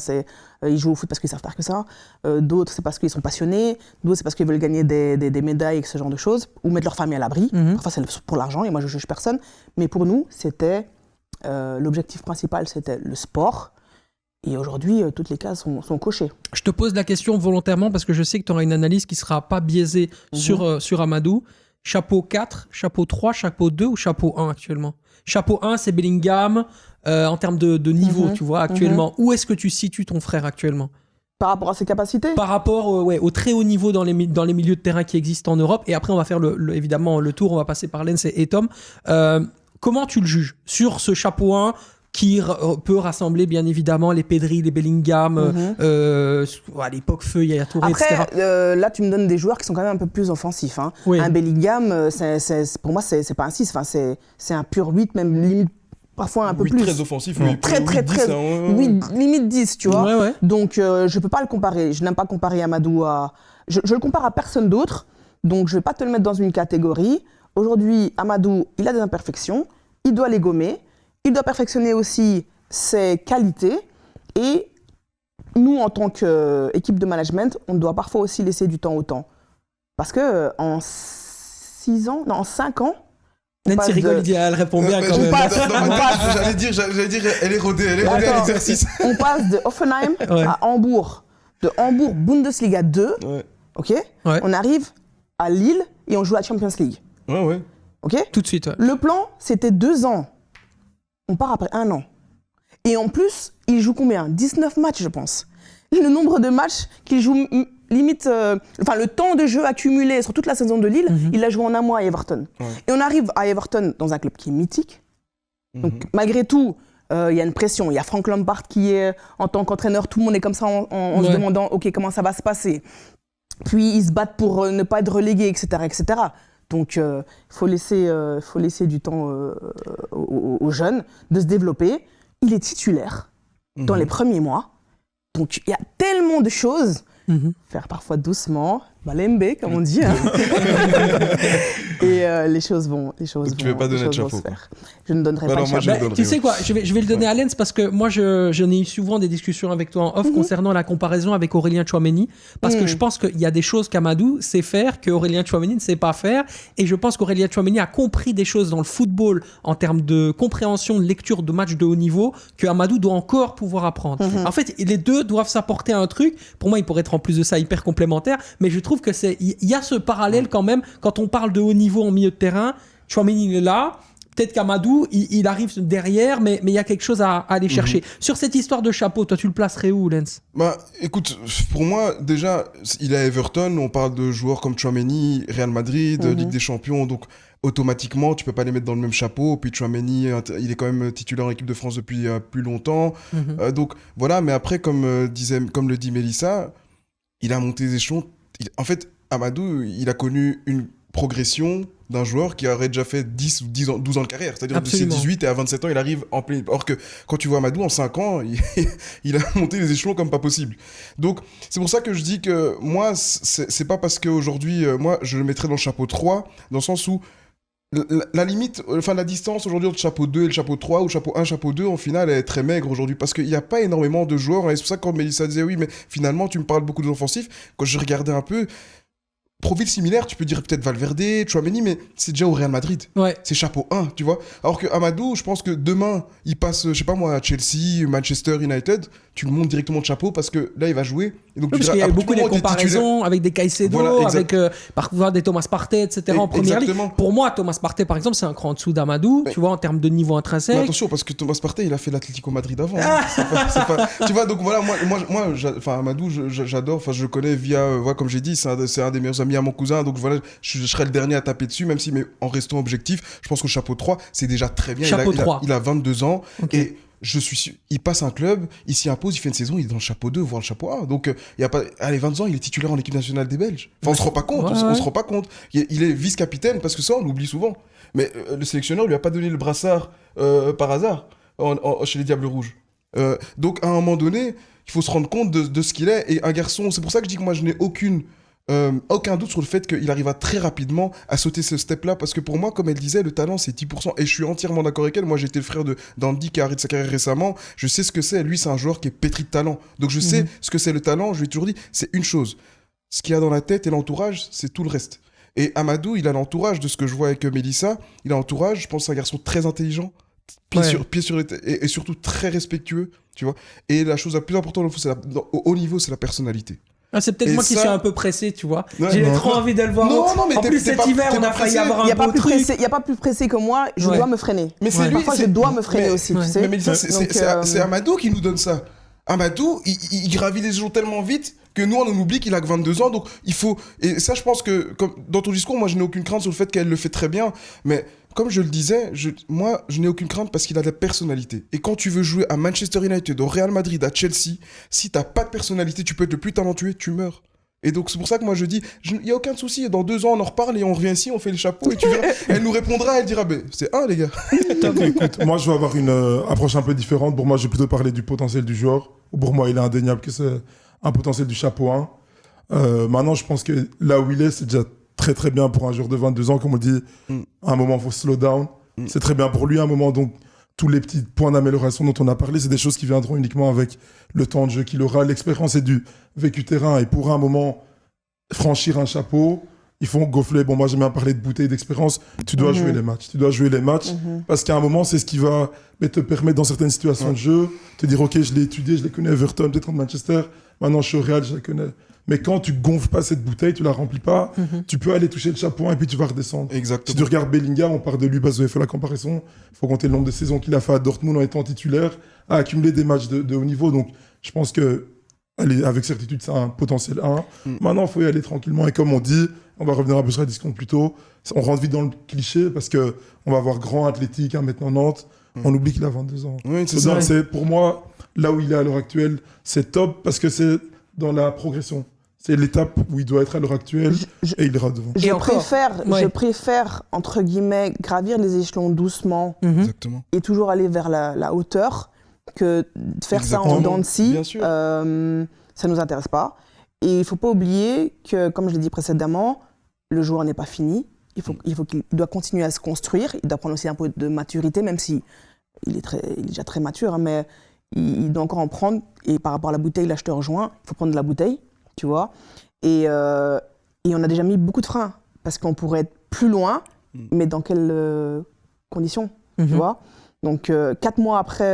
ils jouent au foot parce qu'ils savent faire que ça. D'autres, c'est parce qu'ils sont passionnés. D'autres, c'est parce qu'ils veulent gagner des médailles et ce genre de choses. Ou mettre leur famille à l'abri. Parfois, c'est pour l'argent et moi, je ne juge personne. Mais pour nous, l'objectif principal, c'était le sport. Et aujourd'hui, toutes les cases sont cochées. Je te pose la question volontairement parce que je sais que tu auras une analyse qui ne sera pas biaisée sur Amadou. Chapeau 4, chapeau 3, chapeau 2 ou chapeau 1 actuellement? Chapeau 1, c'est Bellingham en termes de niveau, tu vois, actuellement. Où est-ce que tu situes ton frère actuellement? Par rapport à ses capacités? Par rapport au très haut niveau dans les milieux de terrain qui existent en Europe. Et après, on va faire évidemment le tour, on va passer par Lens et Tom. Comment tu le juges sur ce chapeau 1 qui peut rassembler bien évidemment les Pedri, les Bellingham, à l'époque Feu, Yaya Touré, après, etc. Là, tu me donnes des joueurs qui sont quand même un peu plus offensifs. Hein. Oui. Un Bellingham, pour moi, c'est pas un 6, c'est un pur 8, même limite parfois un peu plus. Très offensif, très, 10, oui, limite 10, tu vois. Ouais. Donc, je peux pas le comparer. Je n'aime pas comparer Amadou à... Je le compare à personne d'autre, donc je vais pas te le mettre dans une catégorie. Aujourd'hui, Amadou, il a des imperfections, il doit les gommer. Il doit perfectionner aussi ses qualités et nous, en tant qu'équipe de management, on doit parfois aussi laisser du temps au temps. Parce qu'en 5 ans... Nancy rigole, il dit, elle répond bien quand même. J'allais dire, elle est rodée à l'exercice. On passe de Hoffenheim à Hambourg. De Hambourg, Bundesliga 2, on arrive à Lille et on joue la Champions League. Tout de suite. Le plan, c'était 2 ans. On part après 1 an. Et en plus, il joue combien? 19 matchs, je pense. Le nombre de matchs qu'il joue, limite... le temps de jeu accumulé sur toute la saison de Lille, il l'a joué en 1 mois à Everton. Et on arrive à Everton dans un club qui est mythique. Donc, malgré tout, il y a une pression. Il y a Frank Lampard qui est, en tant qu'entraîneur, tout le monde est comme ça en se demandant, OK, comment ça va se passer? Puis, ils se battent pour ne pas être relégués, etc., etc. Donc, il faut laisser du temps aux jeunes de se développer. Il est titulaire dans les premiers mois. Donc, il y a tellement de choses. Faire parfois doucement, balembe, comme on dit. Hein. Et les choses vont se faire. Je ne donnerai pas de chapeau. Tu sais quoi, je vais le donner à Lens parce que moi, je n'ai eu souvent des discussions avec toi en off concernant la comparaison avec Aurélien Tchouaméni. Parce que je pense qu'il y a des choses qu'Amadou sait faire, qu'Aurélien Tchouaméni ne sait pas faire. Et je pense qu'Aurélien Tchouaméni a compris des choses dans le football en termes de compréhension, de lecture de matchs de haut niveau que Amadou doit encore pouvoir apprendre. En fait, les deux doivent s'apporter à un truc. Pour moi, il pourrait être en plus de ça hyper complémentaire. Mais je trouve que il y a ce parallèle quand même quand on parle de haut niveau en milieu de terrain. Tchouaméni il est là, peut-être qu'Amadou il arrive derrière, mais il y a quelque chose à aller chercher. Sur cette histoire de chapeau, toi tu le placerais où, Lens? Écoute, pour moi déjà il est à Everton, on parle de joueurs comme Tchouaméni, Real Madrid, Ligue des Champions, donc automatiquement tu peux pas les mettre dans le même chapeau. Puis Tchouaméni il est quand même titulaire en équipe de France depuis plus longtemps, donc voilà. Mais après comme le dit Mélissa, il a monté les échelons. En fait, Amadou, il a connu une progression d'un joueur qui aurait déjà fait 10 ou 12 ans de carrière. C'est-à-dire de ses 18 et à 27 ans, il arrive en plein... Or que quand tu vois Amadou, en 5 ans, il a monté les échelons comme pas possible. Donc, c'est pour ça que je dis que moi, c'est pas parce qu'aujourd'hui, moi, je le mettrais dans le chapeau 3, dans le sens où la limite, la distance aujourd'hui entre chapeau 2 et le chapeau 3, ou chapeau 1, chapeau 2, en final, elle est très maigre aujourd'hui, parce qu'il n'y a pas énormément de joueurs, et c'est pour ça que quand Mélissa disait, oui, mais finalement, tu me parles beaucoup de l'offensif, quand je regardais un peu, profil similaire, tu peux dire peut-être Valverde, Tchouaméni, mais c'est déjà au Real Madrid. Ouais. C'est chapeau 1, tu vois. Alors que Amadou, je pense que demain, il passe, je sais pas moi, à Chelsea, Manchester United, tu le montes directement de chapeau parce que là, il va jouer. Et donc, Parce qu'il y a beaucoup de comparaisons avec des Caicedo, voilà, avec parfois des Thomas Partey, etc. en première ligue. Pour moi, Thomas Partey, par exemple, c'est un cran en dessous d'Amadou, tu vois, en termes de niveau intrinsèque. Mais attention, parce que Thomas Partey, il a fait l'Atlético Madrid avant. C'est pas... Tu vois, donc voilà, moi Amadou, j'adore, enfin, je le connais via, comme j'ai dit, c'est un des meilleurs amis à mon cousin, donc voilà, je serai le dernier à taper dessus, même si, mais en restant objectif, je pense qu'au chapeau 3, c'est déjà très bien. Il a 22 ans, et je suis sûr, il passe un club, il s'y impose, il fait une saison, il est dans le chapeau 2, voire le chapeau 1. Donc, il y a pas, allez, 22 ans, il est titulaire en équipe nationale des Belges. Enfin, on se rend pas compte, on se rend pas compte. Il est vice-capitaine, parce que ça, on l'oublie souvent. Mais le sélectionneur lui a pas donné le brassard par hasard chez les Diables Rouges. Donc, à un moment donné, il faut se rendre compte de ce qu'il est. Et un garçon, c'est pour ça que je dis que moi, je n'ai aucun doute sur le fait qu'il arrivera très rapidement à sauter ce step-là, parce que pour moi, comme elle disait, le talent c'est 10%, et je suis entièrement d'accord avec elle. Moi, j'étais le frère d'Andy qui a arrêté sa carrière récemment, je sais ce que c'est. Lui, c'est un joueur qui est pétri de talent, donc je sais ce que c'est le talent. Je lui ai toujours dit, c'est une chose, ce qu'il y a dans la tête et l'entourage, c'est tout le reste. Et Amadou, il a l'entourage, de ce que je vois avec Mélissa, il a l'entourage, je pense que c'est un garçon très intelligent, pied sur les et surtout très respectueux, tu vois. Et la chose la plus importante au haut niveau, c'est la personnalité. C'est peut-être moi qui suis un peu pressé, tu vois. J'ai trop envie de le voir. Non, mais en plus, cet hiver, on a failli avoir un beau truc. Il n'y a pas plus pressé que moi, je dois me freiner. Mais c'est lui. Parfois, je dois me freiner aussi, tu sais. Mais Mélissa, c'est Amadou qui nous donne ça. Amadou, il gravit les jours tellement vite que nous, on oublie qu'il a que 22 ans. Donc, il faut... Et ça, je pense que, comme dans ton discours, moi, je n'ai aucune crainte sur le fait qu'elle le fait très bien. Mais comme je le disais, moi, je n'ai aucune crainte parce qu'il a de la personnalité. Et quand tu veux jouer à Manchester United, au Real Madrid, à Chelsea, si tu n'as pas de personnalité, tu peux être le plus talentueux, tu meurs. Et donc, c'est pour ça que moi, je dis, il n'y a aucun souci. Dans 2 ans, on en reparle et on revient ici, on fait les chapeaux. Et tu verras, elle nous répondra, elle dira, c'est les gars. Écoute, moi, je vais avoir une approche un peu différente. Pour moi, je vais plutôt parler du potentiel du joueur. Pour moi, il est indéniable que c'est un potentiel du chapeau 1. Maintenant, je pense que là où il est, c'est déjà très très bien pour un joueur de 22 ans. Comme on dit, à un moment, il faut slow down. C'est très bien pour lui à un moment. Donc, tous les petits points d'amélioration dont on a parlé, c'est des choses qui viendront uniquement avec le temps de jeu qu'il aura. L'expérience et du vécu terrain. Et pour un moment, franchir un chapeau, il faut gonfler. Bon, moi, j'aime bien parler de bouteille d'expérience. Tu dois jouer les matchs. Tu dois jouer les matchs parce qu'à un moment, c'est ce qui va te permettre, dans certaines situations de jeu, te dire, OK, je l'ai étudié, je les connais, Everton, peut-être contre Manchester. Maintenant, je suis au Real, je les connais. Mais quand tu gonfles pas cette bouteille, tu la remplis pas, tu peux aller toucher le chapeau 1 et puis tu vas redescendre. Exactement. Si tu regardes Bellingham, on parle de lui parce que vous avez fait la comparaison. Il faut compter le nombre de saisons qu'il a fait à Dortmund en étant titulaire, à accumuler des matchs de haut niveau. Donc, je pense que, avec certitude, c'est un potentiel 1. Maintenant, il faut y aller tranquillement. Et comme on dit, on va revenir un peu sur la discussion plus tôt, on rentre vite dans le cliché parce qu'on va avoir grand athlétique, 1m90. On oublie qu'il a 22 ans. Oui, c'est ça. C'est, pour moi, là où il est à l'heure actuelle, c'est top parce que c'est dans la progression. C'est l'étape où il doit être à l'heure actuelle et il ira devant. Je préfère, entre guillemets, gravir les échelons doucement et toujours aller vers la hauteur que de faire ça en dents de scie. Ça ne nous intéresse pas. Et il ne faut pas oublier que, comme je l'ai dit précédemment, le joueur n'est pas fini. Il doit continuer à se construire. Il doit prendre aussi un peu de maturité, même si il est déjà très mature, mais il doit encore en prendre. Et par rapport à la bouteille, là, je te rejoins. Il faut prendre de la bouteille. Tu vois, et on a déjà mis beaucoup de freins parce qu'on pourrait être plus loin, mais dans quelles conditions, tu vois. Donc 2 mois après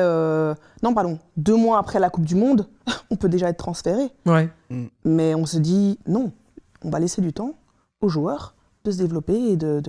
la Coupe du Monde, on peut déjà être transféré. Mais on se dit non, on va laisser du temps aux joueurs de se développer et de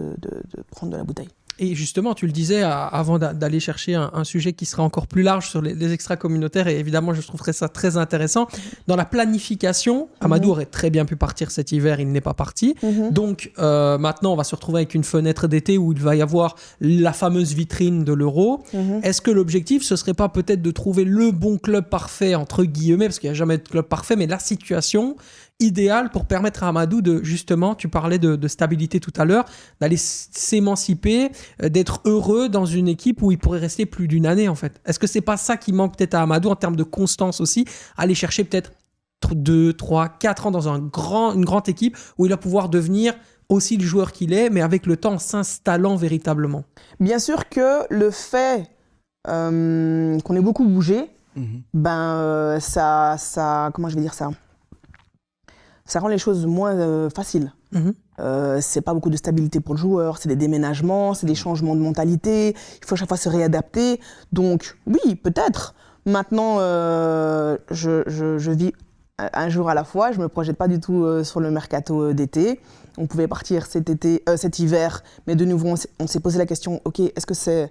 prendre de la bouteille. Et justement, tu le disais, avant d'aller chercher un sujet qui serait encore plus large sur les extra-communautaires, et évidemment, je trouverais ça très intéressant. Dans la planification, Amadou aurait très bien pu partir cet hiver, il n'est pas parti. Donc, maintenant, on va se retrouver avec une fenêtre d'été où il va y avoir la fameuse vitrine de l'Euro. Est-ce que l'objectif, ce serait pas peut-être de trouver le bon club parfait, entre guillemets, parce qu'il n'y a jamais de club parfait, mais la situation idéal pour permettre à Amadou de, justement, tu parlais de stabilité tout à l'heure, d'aller s'émanciper, d'être heureux dans une équipe où il pourrait rester plus d'une année, en fait. Est-ce que c'est pas ça qui manque peut-être à Amadou en termes de constance aussi, aller chercher peut-être 2, 3, 4 ans dans une grande équipe où il va pouvoir devenir aussi le joueur qu'il est, mais avec le temps en s'installant véritablement? Bien sûr que le fait qu'on ait beaucoup bougé, ça, comment je vais dire ça ? ça rend les choses moins faciles. C'est pas beaucoup de stabilité pour le joueur, c'est des déménagements, c'est des changements de mentalité, il faut à chaque fois se réadapter. Donc oui, peut-être. Maintenant, je vis un jour à la fois, je me projette pas du tout sur le mercato d'été. On pouvait partir cet hiver, mais de nouveau, on s'est posé la question, ok, est-ce que c'est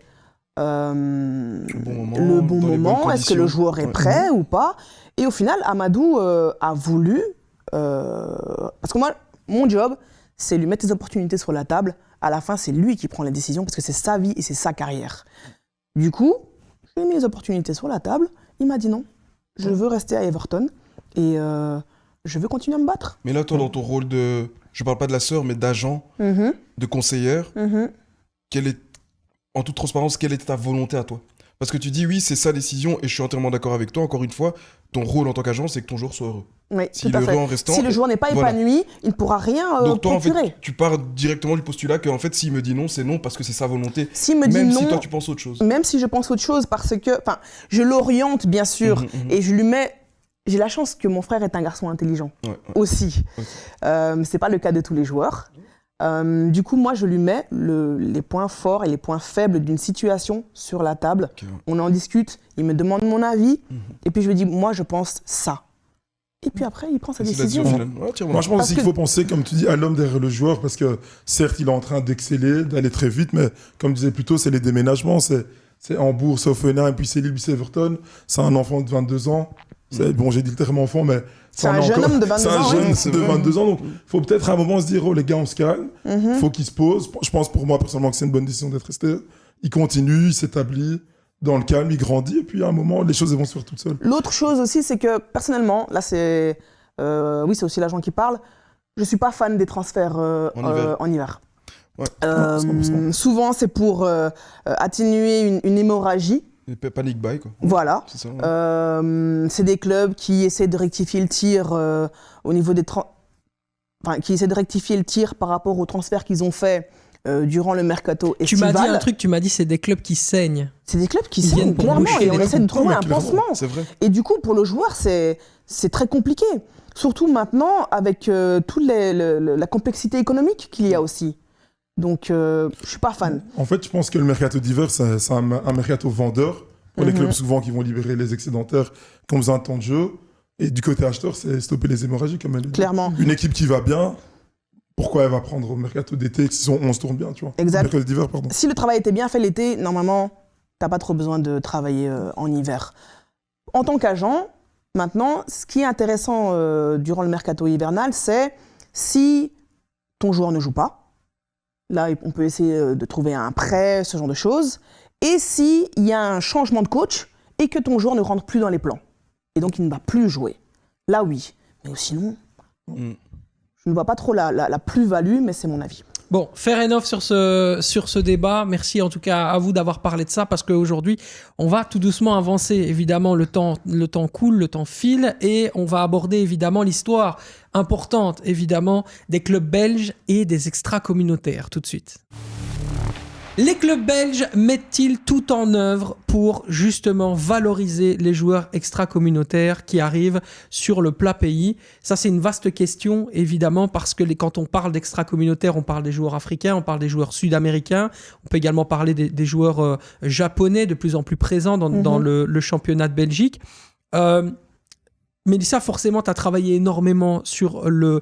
le bon moment, est-ce que le joueur est prêt ou pas? Et au final, Amadou a voulu, parce que moi, mon job, c'est lui mettre les opportunités sur la table. À la fin, c'est lui qui prend les décisions parce que c'est sa vie et c'est sa carrière. Du coup, je lui ai mis les opportunités sur la table. Il m'a dit non, je veux rester à Everton et je veux continuer à me battre. Mais là, toi, dans ton rôle de, je parle pas de la sœur, mais d'agent, de conseillère, en toute transparence, quelle était ta volonté à toi? Parce que tu dis oui, c'est sa décision et je suis entièrement d'accord avec toi. Encore une fois, ton rôle en tant qu'agent, c'est que ton joueur soit heureux. Oui, S'il tout à est fait. heureux en restant, si le joueur n'est pas épanoui, il ne pourra rien Donc toi, procurer. en fait, tu pars directement du postulat qu'en fait, s'il me dit non, c'est non parce que c'est sa volonté. S'il me dit même non, si toi, tu penses autre chose. Même si je pense autre chose, parce que je l'oriente, bien sûr, et je lui mets... J'ai la chance que mon frère est un garçon intelligent, aussi. C'est pas le cas de tous les joueurs. Du coup, moi, je lui mets les points forts et les points faibles d'une situation sur la table. Okay. On en discute, il me demande mon avis, et puis je lui dis, moi, je pense ça. Et puis après, il prend sa décision. Moi, je pense aussi qu'il faut penser, comme tu dis, à l'homme derrière le joueur, parce que certes, il est en train d'exceller, d'aller très vite, mais comme je disais plus tôt, c'est les déménagements, c'est Hambourg, c'est Offenheim, puis c'est Lille, puis c'est Everton. C'est un enfant de 22 ans. Bon, j'ai dit le terme enfant, mais... C'est un jeune homme de 22 ans. C'est un jeune de 22 ans, donc il faut peut-être à un moment se dire, oh les gars, on se calme, faut qu'il se pose. Je pense pour moi, personnellement, que c'est une bonne décision d'être resté. Il continue, il s'établit dans le calme, il grandit, et puis à un moment, les choses vont se faire toutes seules. L'autre chose aussi, c'est que personnellement, là c'est... oui, c'est aussi l'agent qui parle, je suis pas fan des transferts en hiver. Ouais. Souvent, c'est pour atténuer une hémorragie. Panic buy, quoi. Voilà. C'est ça, c'est des clubs qui essaient de rectifier le tir au niveau des qui essaient de rectifier le tir par rapport aux transferts qu'ils ont fait durant le mercato estival. Tu m'as dit un truc, tu m'as dit c'est des clubs qui saignent. C'est des clubs qui saignent, clairement, et on essaie de trouver un pansement. C'est vrai. Et du coup, pour le joueur, c'est très compliqué. Surtout maintenant, avec toute la complexité économique qu'il y a aussi. Donc, je suis pas fan. En fait, je pense que le mercato d'hiver, c'est un mercato vendeur pour les clubs souvent qui vont libérer les excédentaires qui ont besoin de temps de jeu. Et du côté acheteur, c'est stopper les hémorragies, comme elle dit. Clairement. Une équipe qui va bien, pourquoi elle va prendre au mercato d'été si on se tourne bien, tu vois? Exact. Mercato d'hiver, pardon. Si le travail était bien fait l'été, normalement, t'as pas trop besoin de travailler en hiver. En tant qu'agent, maintenant, ce qui est intéressant durant le mercato hivernal, c'est si ton joueur ne joue pas. Là, on peut essayer de trouver un prêt, ce genre de choses. Et s'il y a un changement de coach et que ton joueur ne rentre plus dans les plans. Et donc, il ne va plus jouer. Là, oui. Mais sinon, je ne vois pas trop la plus-value, mais c'est mon avis. Bon, fair enough sur ce débat. Merci en tout cas à vous d'avoir parlé de ça parce qu'aujourd'hui, on va tout doucement avancer. Évidemment, le temps coule, le temps file et on va aborder évidemment l'histoire importante, évidemment, des clubs belges et des extra-communautaires tout de suite. Les clubs belges mettent-ils tout en œuvre pour justement valoriser les joueurs extra-communautaires qui arrivent sur le plat pays? Ça, c'est une vaste question, évidemment, parce que quand on parle d'extra-communautaires, on parle des joueurs africains, on parle des joueurs sud-américains, on peut également parler des joueurs japonais de plus en plus présents dans le championnat de Belgique. Mélissa, forcément, tu as travaillé énormément sur le...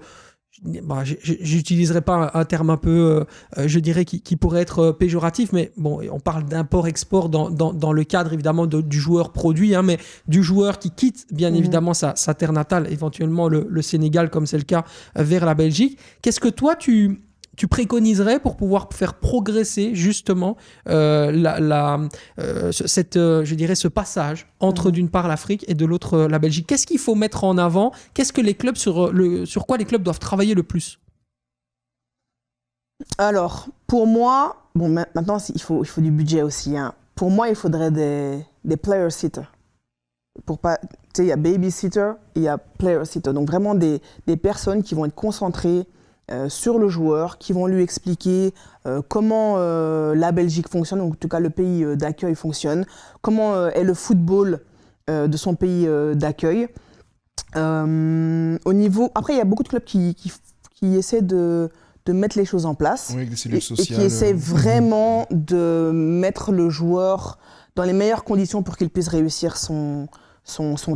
j'utiliserai pas un terme un peu, je dirais, qui pourrait être péjoratif, mais bon, on parle d'import-export dans le cadre évidemment du joueur produit, hein, mais du joueur qui quitte bien évidemment sa terre natale, éventuellement le Sénégal, comme c'est le cas, vers la Belgique. Qu'est-ce que toi, tu préconiserais pour pouvoir faire progresser justement je dirais ce passage entre d'une part l'Afrique et de l'autre la Belgique? Qu'est-ce qu'il faut mettre en avant? Qu'est-ce que les clubs sur quoi les clubs doivent travailler le plus? Alors, pour moi, bon, maintenant il faut du budget aussi. Hein. Pour moi, il faudrait des player sitters. Pour pas, tu sais, il y a babysitter, il y a player sitter. Donc vraiment des personnes qui vont être concentrées sur le joueur, qui vont lui expliquer comment la Belgique fonctionne, ou en tout cas le pays d'accueil fonctionne, comment est le football de son pays d'accueil. Au niveau... Après, il y a beaucoup de clubs qui essaient de mettre les choses en place Oui, avec des cellules et sociales. qui essaient vraiment de mettre le joueur dans les meilleures conditions pour qu'il puisse réussir son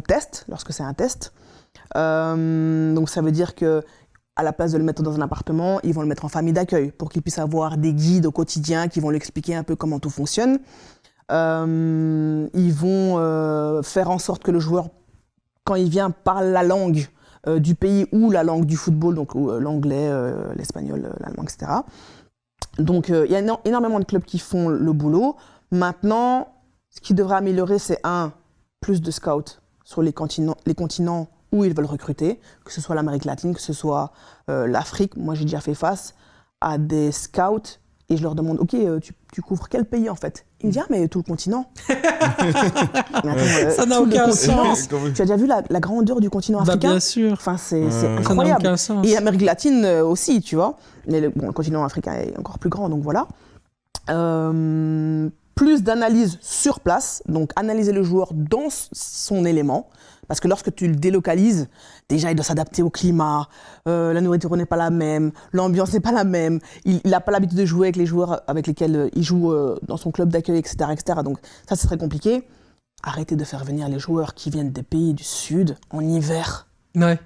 test, lorsque c'est un test. Donc ça veut dire que à la place de le mettre dans un appartement, ils vont le mettre en famille d'accueil pour qu'il puisse avoir des guides au quotidien qui vont lui expliquer un peu comment tout fonctionne. Ils vont faire en sorte que le joueur, quand il vient, parle la langue du pays ou la langue du football, donc l'anglais, l'espagnol, l'allemand, etc. Donc il y a énormément de clubs qui font le boulot. Maintenant, ce qui devrait améliorer, c'est plus de scouts sur les continents où ils veulent recruter, que ce soit l'Amérique latine, que ce soit l'Afrique. Moi, j'ai déjà fait face à des scouts et je leur demande, OK, tu couvres quel pays en fait? Ils me disent, mais tout le continent. Ça n'a aucun sens. Tu as déjà vu la grandeur du continent africain? Bien sûr. Enfin, c'est incroyable. Ça n'a aucun sens. Et l'Amérique latine aussi, tu vois. Mais le continent africain est encore plus grand, donc voilà. Plus d'analyse sur place, donc analyser le joueur dans son élément. Parce que lorsque tu le délocalises, déjà il doit s'adapter au climat, la nourriture n'est pas la même, l'ambiance n'est pas la même, il n'a pas l'habitude de jouer avec les joueurs avec lesquels il joue dans son club d'accueil, etc., etc. Donc ça c'est très compliqué. Arrêtez de faire venir les joueurs qui viennent des pays du Sud en hiver. Ouais.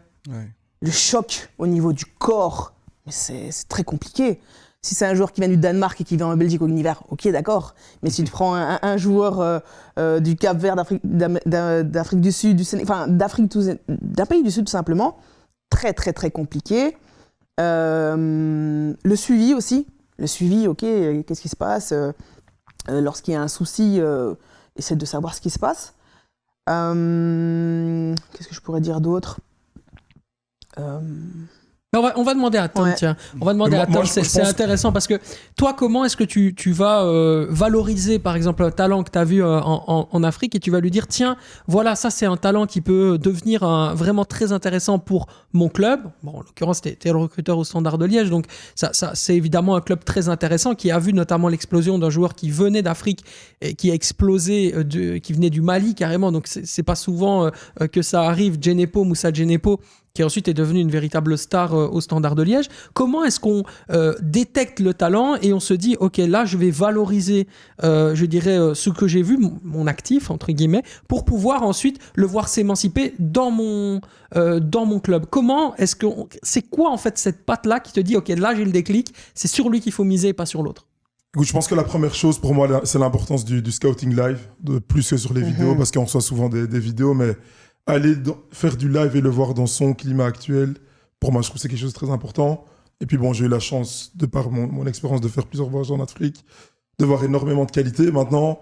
Le choc au niveau du corps, mais c'est très compliqué. Si c'est un joueur qui vient du Danemark et qui vient en Belgique en hiver, ok, d'accord. Mais si tu prends un joueur du Cap-Vert, d'Afrique du Sud, enfin d'un pays du Sud tout simplement, très très très compliqué. Le suivi aussi. Le suivi, ok, qu'est-ce qui se passe lorsqu'il y a un souci, essaie de savoir ce qui se passe. Qu'est-ce que je pourrais dire d'autre? On va demander à Tom, tiens. On va demander à Tom, c'est intéressant parce que toi, comment est-ce que tu vas valoriser, par exemple, un talent que tu as vu en Afrique et tu vas lui dire, tiens, voilà, ça c'est un talent qui peut devenir vraiment très intéressant pour mon club. Bon, en l'occurrence, tu es le recruteur au Standard de Liège, donc ça c'est évidemment un club très intéressant qui a vu notamment l'explosion d'un joueur qui venait d'Afrique et qui a explosé, qui venait du Mali carrément, donc c'est pas souvent que ça arrive. Moussa Djenepo, qui ensuite est devenu une véritable star au Standard de Liège. Comment est-ce qu'on détecte le talent et on se dit, OK, là, je vais valoriser, je dirais, ce que j'ai vu, mon actif, entre guillemets, pour pouvoir ensuite le voir s'émanciper dans mon club. Comment est-ce que... C'est quoi, en fait, cette patte-là qui te dit, OK, là, j'ai le déclic, c'est sur lui qu'il faut miser et pas sur l'autre? Écoute, je pense que la première chose, pour moi, c'est l'importance du scouting live, plus que sur les vidéos, parce qu'on reçoit souvent des vidéos, mais... aller faire du live et le voir dans son climat actuel, pour moi, je trouve que c'est quelque chose de très important. Et puis bon, j'ai eu la chance, de par mon expérience de faire plusieurs voyages en Afrique, de voir énormément de qualité. Maintenant,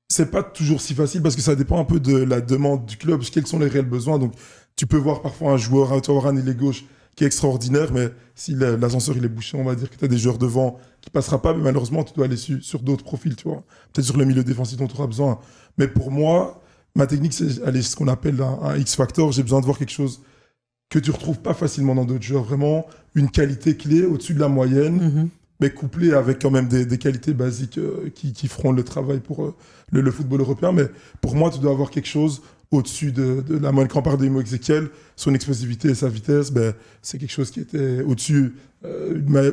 c'est pas toujours si facile parce que ça dépend un peu de la demande du club, quels sont les réels besoins. Donc, tu peux voir parfois un joueur, tu vas avoir un ailier gauche qui est extraordinaire, mais si l'ascenseur il est bouché, on va dire que tu as des joueurs devant qui passera pas, mais malheureusement, tu dois aller sur d'autres profils, tu vois. Peut-être sur le milieu défensif dont tu auras besoin. Mais pour moi, ma technique, c'est aller ce qu'on appelle un X-Factor. J'ai besoin de voir quelque chose que tu ne retrouves pas facilement dans d'autres joueurs. Vraiment, une qualité clé au-dessus de la moyenne, mais couplée avec quand même des qualités basiques qui feront le travail pour le football européen. Mais pour moi, tu dois avoir quelque chose au-dessus de la moyenne. Quand on parle de Imo Ezequiel, son explosivité et sa vitesse, c'est quelque chose qui était au-dessus.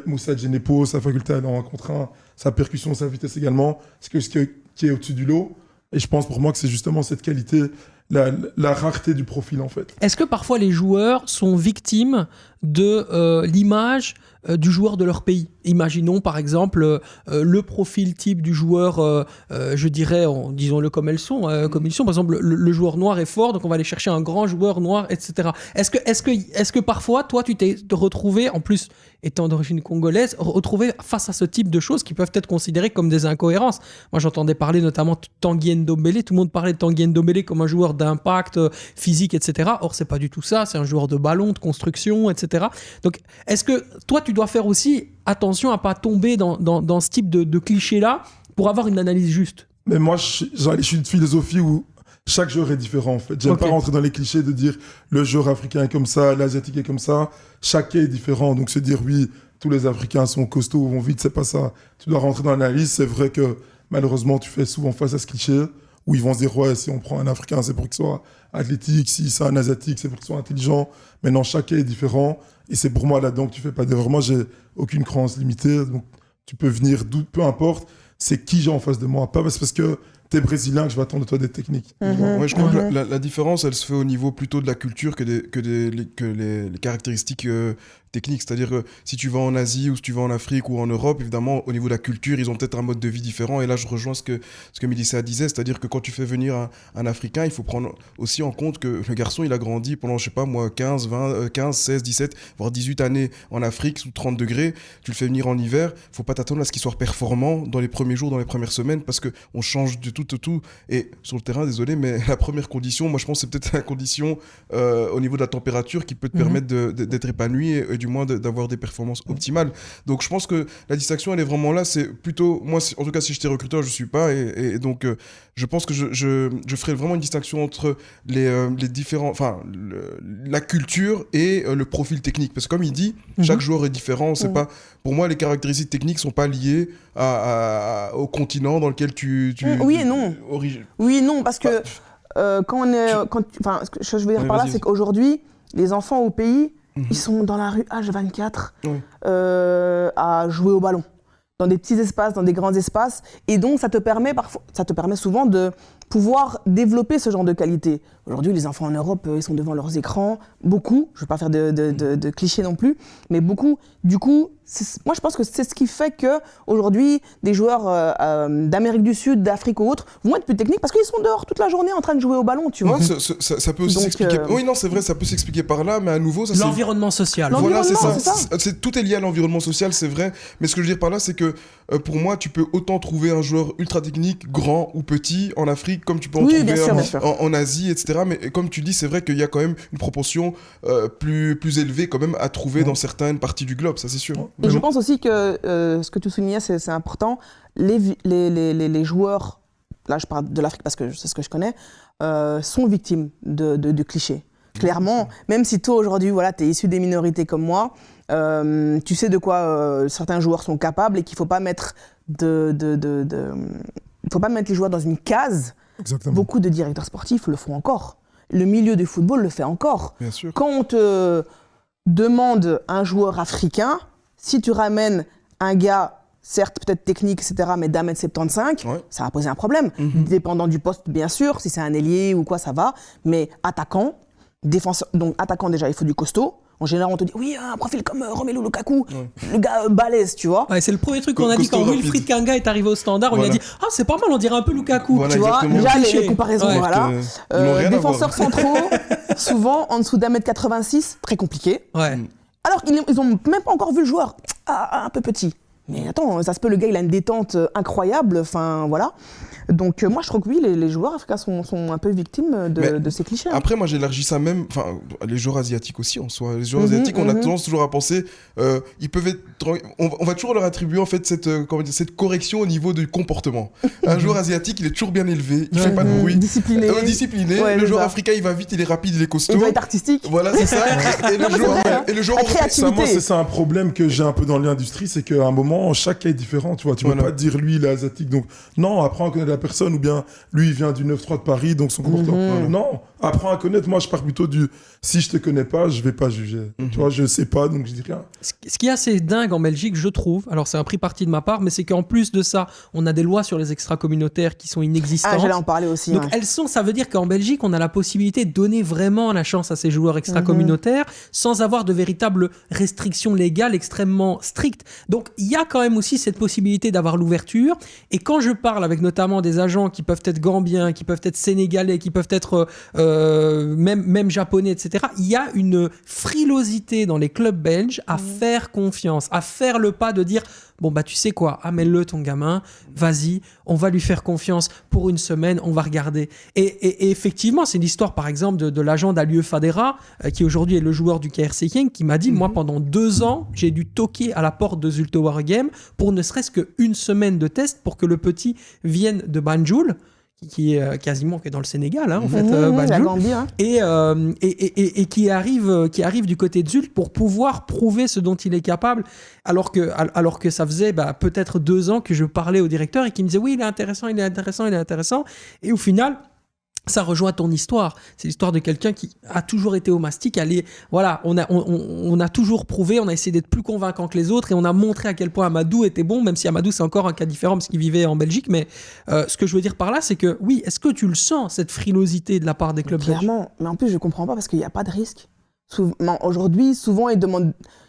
Moussa Djenepo, sa faculté à aller en 1 contre 1, sa percussion, sa vitesse également, c'est quelque chose qui est au-dessus du lot. Et je pense pour moi que c'est justement cette qualité, la rareté du profil en fait. Est-ce que parfois les joueurs sont victimes de l'image du joueur de leur pays? Imaginons par exemple le profil type du joueur, je dirais, disons-le comme ils sont. Par exemple, le joueur noir est fort, donc on va aller chercher un grand joueur noir, etc. Est-ce que parfois, toi, tu t'es retrouvé, en plus étant d'origine congolaise, retrouvé face à ce type de choses qui peuvent être considérées comme des incohérences? Moi, j'entendais parler notamment de Tanguy Ndombele. Tout le monde parlait de Tanguy Ndombele comme un joueur d'impact physique, etc. Or, c'est pas du tout ça. C'est un joueur de ballon, de construction, etc. Donc, est-ce que toi, tu dois faire aussi attention à pas tomber dans ce type de cliché-là pour avoir une analyse juste? Mais moi, je suis de philosophie où chaque joueur est différent en fait. J'aime pas rentrer dans les clichés de dire le joueur africain est comme ça, l'asiatique est comme ça. Chacun est différent. Donc se dire oui, tous les Africains sont costauds ou vont vite, c'est pas ça. Tu dois rentrer dans l'analyse. C'est vrai que malheureusement, tu fais souvent face à ce cliché où ils vont se dire, ouais, si on prend un Africain, c'est pour qu'il soit athlétique, si c'est un Asiatique, c'est pour qu'il soit intelligent. Maintenant, chacun est différent, et c'est pour moi là-dedans que tu fais pas d'erreur. Moi, j'ai aucune croyance limitée, donc tu peux venir d'où, peu importe, c'est qui j'ai en face de moi. Pas parce que t'es brésilien que je vais attendre de toi des techniques. Ouais, je crois que la différence, elle se fait au niveau plutôt de la culture que les caractéristiques techniques. C'est-à-dire, si tu vas en Asie ou si tu vas en Afrique ou en Europe, évidemment, au niveau de la culture, ils ont peut-être un mode de vie différent. Et là, je rejoins ce que Mélissa disait, c'est-à-dire que quand tu fais venir un Africain, il faut prendre aussi en compte que le garçon, il a grandi pendant, je sais pas moi, 15, 16, 17, voire 18 années en Afrique, sous 30 degrés. Tu le fais venir en hiver, faut pas t'attendre à ce qu'il soit performant dans les premiers jours, dans les premières semaines, parce qu'on change de tout. Et sur le terrain, désolé, mais la première condition, moi je pense que c'est peut-être la condition au niveau de la température qui peut te permettre d'être épanoui et du moins d'avoir des performances optimales. Donc je pense que la distinction, elle est vraiment là. C'est plutôt, moi en tout cas, si j'étais recruteur, je suis pas. Et donc je pense que je ferais vraiment une distinction entre les différents, enfin la culture et le profil technique. Parce que comme il dit, chaque joueur est différent. C'est pas, pour moi, les caractéristiques techniques sont pas liées au continent dans lequel tu oui et non. Oui et non, parce que ce que je veux dire par là, c'est qu'aujourd'hui, les enfants au pays, ils sont dans la rue H24 à jouer au ballon, dans des petits espaces, dans des grands espaces, et donc ça te permet souvent de pouvoir développer ce genre de qualité. Aujourd'hui, les enfants en Europe, ils sont devant leurs écrans, beaucoup, je ne veux pas faire de clichés non plus, mais beaucoup. Du coup, moi je pense que c'est ce qui fait qu'aujourd'hui, des joueurs d'Amérique du Sud, d'Afrique ou autres, vont être plus techniques parce qu'ils sont dehors toute la journée en train de jouer au ballon, tu vois. Ça peut aussi s'expliquer. Oui, non, c'est vrai, ça peut s'expliquer par là, mais à nouveau, ça c'est... L'environnement social. Voilà, c'est ça. Tout est lié à l'environnement social, c'est vrai. Mais ce que je veux dire par là, c'est que pour moi, tu peux autant trouver un joueur ultra technique, grand ou petit, en Afrique, comme tu peux en trouver en Asie, etc. Mais comme tu dis, c'est vrai qu'il y a quand même une proportion plus élevée quand même à trouver dans certaines parties du globe, ça c'est sûr. Et je pense aussi que ce que tu soulignais, c'est important. Les joueurs, là je parle de l'Afrique parce que c'est ce que je connais, sont victimes de clichés. Clairement, même si toi aujourd'hui, voilà, tu es issu des minorités comme moi, tu sais de quoi certains joueurs sont capables et qu'il ne faut pas mettre faut pas mettre les joueurs dans une case. Exactement. Beaucoup de directeurs sportifs le font encore. Le milieu du football le fait encore. Bien sûr. Quand on te demande un joueur africain, si tu ramènes un gars, certes peut-être technique, etc., mais d'1m75, ça va poser un problème. Dépendant du poste, bien sûr, si c'est un ailier ou quoi, ça va. Mais attaquant, défenseur, donc attaquant déjà, il faut du costaud. En général, on te dit, oui, un profil comme Romelu Lukaku, le gars balèze, tu vois. Ouais, c'est le premier truc qu'on a dit quand Wilfried Kanga est arrivé au Standard. On lui a dit, ah, c'est pas mal, on dirait un peu Lukaku. Voilà, tu vois, déjà les comparaisons, voilà. Défenseurs centraux, souvent en dessous d'1m86, très compliqué. Ouais. Alors, ils ont même pas encore vu le joueur. Ah, un peu petit. Mais attends, ça se peut, le gars, il a une détente incroyable, enfin, voilà. Donc, moi, je trouve que oui, les joueurs africains sont un peu victimes de ces clichés. Après, moi, j'élargis ça même, enfin, les joueurs asiatiques aussi, en soi. Les joueurs asiatiques, on a tendance toujours à penser, ils peuvent être, on va toujours leur attribuer, en fait, cette correction au niveau du comportement. Un joueur asiatique, il est toujours bien élevé, il fait pas de bruit. Discipliné. Ouais, le joueur africain, il va vite, il est rapide, il est costaud. Il doit être artistique. Voilà, c'est ça. Et le joueur ça, moi, c'est ça un problème que j'ai un peu dans l'industrie, c'est qu'à un moment, chaque cas est différent, tu vois. Tu peux pas dire, lui, il est asiatique, donc, non, apprends à connaître la personne, ou bien, lui, il vient du 9-3 de Paris, donc son comportement. Non, apprends à connaître. Moi, je pars plutôt du, si je te connais pas, je vais pas juger. Tu vois, je sais pas, donc je dis rien. Ce qui est assez dingue en Belgique, je trouve, alors c'est un pris parti de ma part, mais c'est qu'en plus de ça, on a des lois sur les extra-communautaires qui sont inexistantes. Ah, j'allais en parler aussi. Donc ça veut dire qu'en Belgique, on a la possibilité de donner vraiment la chance à ces joueurs extra-communautaires sans avoir de véritables restrictions légales extrêmement strictes. Donc il y a quand même aussi cette possibilité d'avoir l'ouverture. Et quand je parle avec notamment des agents qui peuvent être gambiens, qui peuvent être sénégalais, qui peuvent être même japonais, etc., il y a une frilosité dans les clubs belges à faire confiance, à faire le pas de dire bon bah tu sais quoi, amène-le ton gamin, vas-y, on va lui faire confiance pour une semaine, on va regarder. Et effectivement, c'est l'histoire par exemple de l'agent d'Alieu Fadera, qui aujourd'hui est le joueur du KRC King, qui m'a dit moi pendant 2 ans, j'ai dû toquer à la porte de Zulte Waregem pour ne serait-ce qu'une semaine de test pour que le petit vienne de Banjul, qui est quasiment dans le Sénégal, hein, en fait, la Banjul, Gambie, hein. et qui arrive du côté de Zult pour pouvoir prouver ce dont il est capable, alors que ça faisait peut-être 2 ans que je parlais au directeur et qu'il me disait oui, il est intéressant, et au final ça rejoint ton histoire. C'est l'histoire de quelqu'un qui a toujours été au mastic. Voilà, on a toujours prouvé, on a essayé d'être plus convaincant que les autres et on a montré à quel point Amadou était bon, même si Amadou c'est encore un cas différent parce qu'il vivait en Belgique. Mais ce que je veux dire par là, c'est que oui, est-ce que tu le sens, cette frilosité de la part des clubs belges ? Clairement, mais en plus je comprends pas parce qu'il n'y a pas de risque. Aujourd'hui, souvent ils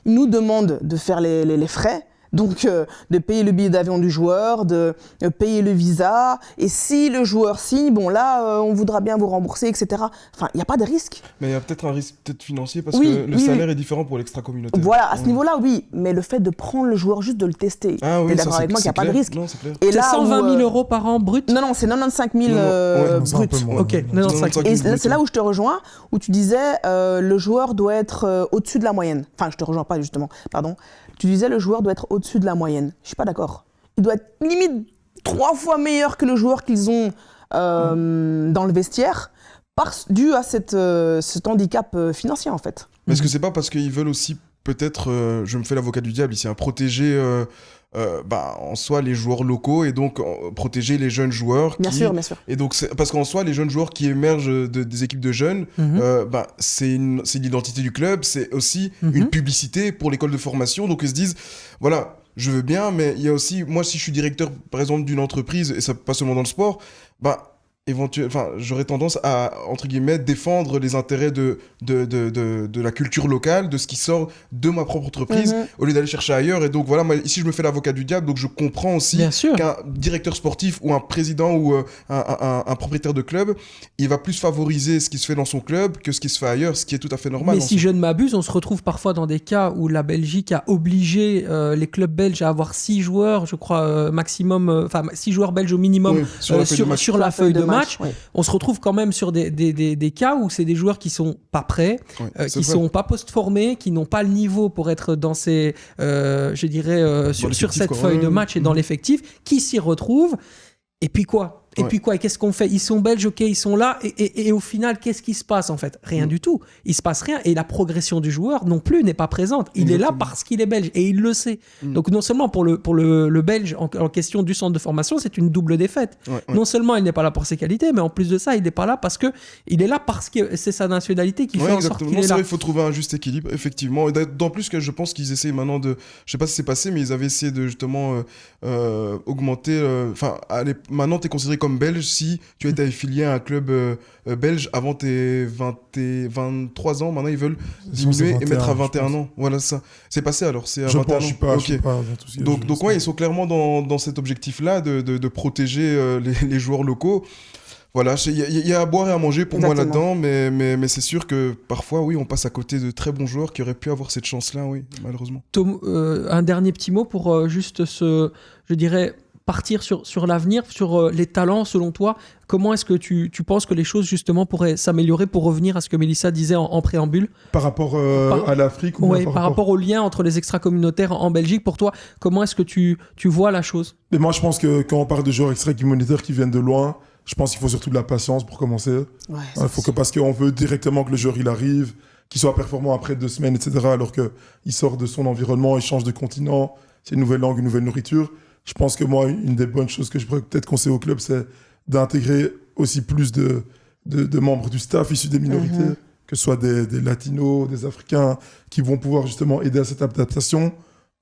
nous demandent de faire les frais. Donc, de payer le billet d'avion du joueur, de payer le visa. Et si le joueur signe, bon là, on voudra bien vous rembourser, etc. Enfin, il n'y a pas de risque. Mais il y a peut-être un risque financier parce que le salaire est différent pour l'extra-communautaire. Voilà, à ce niveau-là, oui. Mais le fait de prendre le joueur, juste de le tester, t'es d'accord avec moi qu'il n'y a pas de risque. Non, c'est clair. Et c'est 120 000 € par an brut ? Non, c'est 95 000 brut. Ok, 95 000. Et c'est là où je te rejoins, où tu disais le joueur doit être au-dessus de la moyenne. Enfin, je te rejoins pas justement, pardon. Tu disais le joueur doit être au-dessus de la moyenne. Je suis pas d'accord. Il doit être limite 3 fois meilleur que le joueur qu'ils ont dans le vestiaire, dû à cet handicap financier en fait. Mais est-ce que c'est pas parce qu'ils veulent aussi peut-être, je me fais l'avocat du diable ici, protéger en soi les joueurs locaux et donc protéger les jeunes joueurs. Bien sûr. Et donc parce qu'en soi les jeunes joueurs qui émergent des équipes de jeunes, c'est l'identité du club, c'est aussi une publicité pour l'école de formation. Donc ils se disent voilà, je veux bien, mais il y a aussi moi si je suis directeur par exemple d'une entreprise et ça pas seulement dans le sport, j'aurais tendance à, entre guillemets, défendre les intérêts de la culture locale, de ce qui sort de ma propre entreprise, au lieu d'aller chercher ailleurs. Et donc voilà, moi, ici je me fais l'avocat du diable, donc je comprends aussi qu'un directeur sportif ou un président ou un propriétaire de club, il va plus favoriser ce qui se fait dans son club que ce qui se fait ailleurs, ce qui est tout à fait normal. Mais si je ne m'abuse, on se retrouve parfois dans des cas où la Belgique a obligé les clubs belges à avoir 6 joueurs, je crois, maximum, 6 joueurs belges au minimum sur la feuille de match. On se retrouve quand même sur des cas où c'est des joueurs qui sont pas prêts, qui sont pas post-formés, qui n'ont pas le niveau pour être dans ces, sur cette feuille de match et dans l'effectif, qui s'y retrouvent. Et puis quoi ? Et puis quoi ? Et qu'est-ce qu'on fait ? Ils sont belges, ok, ils sont là. Et au final, qu'est-ce qui se passe en fait ? Rien du tout. Il se passe rien. Et la progression du joueur non plus n'est pas présente. Il est là parce qu'il est belge et il le sait. Donc non seulement pour le belge en question du centre de formation, c'est une double défaite. Non seulement il n'est pas là pour ses qualités, mais en plus de ça, il n'est pas là parce que il est là parce que c'est sa nationalité qui fait en sorte qu'il est là. Il faut trouver un juste équilibre, effectivement. Et d'autant plus que je pense qu'ils essayent maintenant de, je sais pas si c'est passé, mais ils avaient essayé de justement augmenter. Maintenant, t'es considéré comme belge si tu as été affilié à un club belge avant tes 23 ans. Maintenant, ils veulent diminuer et mettre à 21 ans. Voilà ça. C'est passé alors. C'est à 21 ans. Je suis pas donc ils sont clairement dans cet objectif-là de protéger les joueurs locaux. Voilà, il y a à boire et à manger pour moi là-dedans, mais c'est sûr que parfois, oui, on passe à côté de très bons joueurs qui auraient pu avoir cette chance-là, oui, malheureusement. Tom, un dernier petit mot pour juste partir sur l'avenir, sur les talents selon toi. Comment est-ce que tu penses que les choses justement pourraient s'améliorer pour revenir à ce que Mélissa disait en préambule ? Par rapport à l'Afrique ou par rapport au lien entre les extra-communautaires en Belgique, pour toi, comment est-ce que tu vois la chose ? Mais moi, je pense que quand on parle de joueurs extra-communautaires qui viennent de loin, je pense qu'il faut surtout de la patience pour commencer. Parce qu'on veut directement que le joueur il arrive, qu'il soit performant après 2 semaines, etc. Alors qu'il sort de son environnement, il change de continent, c'est une nouvelle langue, une nouvelle nourriture. Je pense que moi, une des bonnes choses que je pourrais peut-être conseiller au club, c'est d'intégrer aussi plus de membres du staff issus des minorités, que ce soit des latinos, des africains, qui vont pouvoir justement aider à cette adaptation.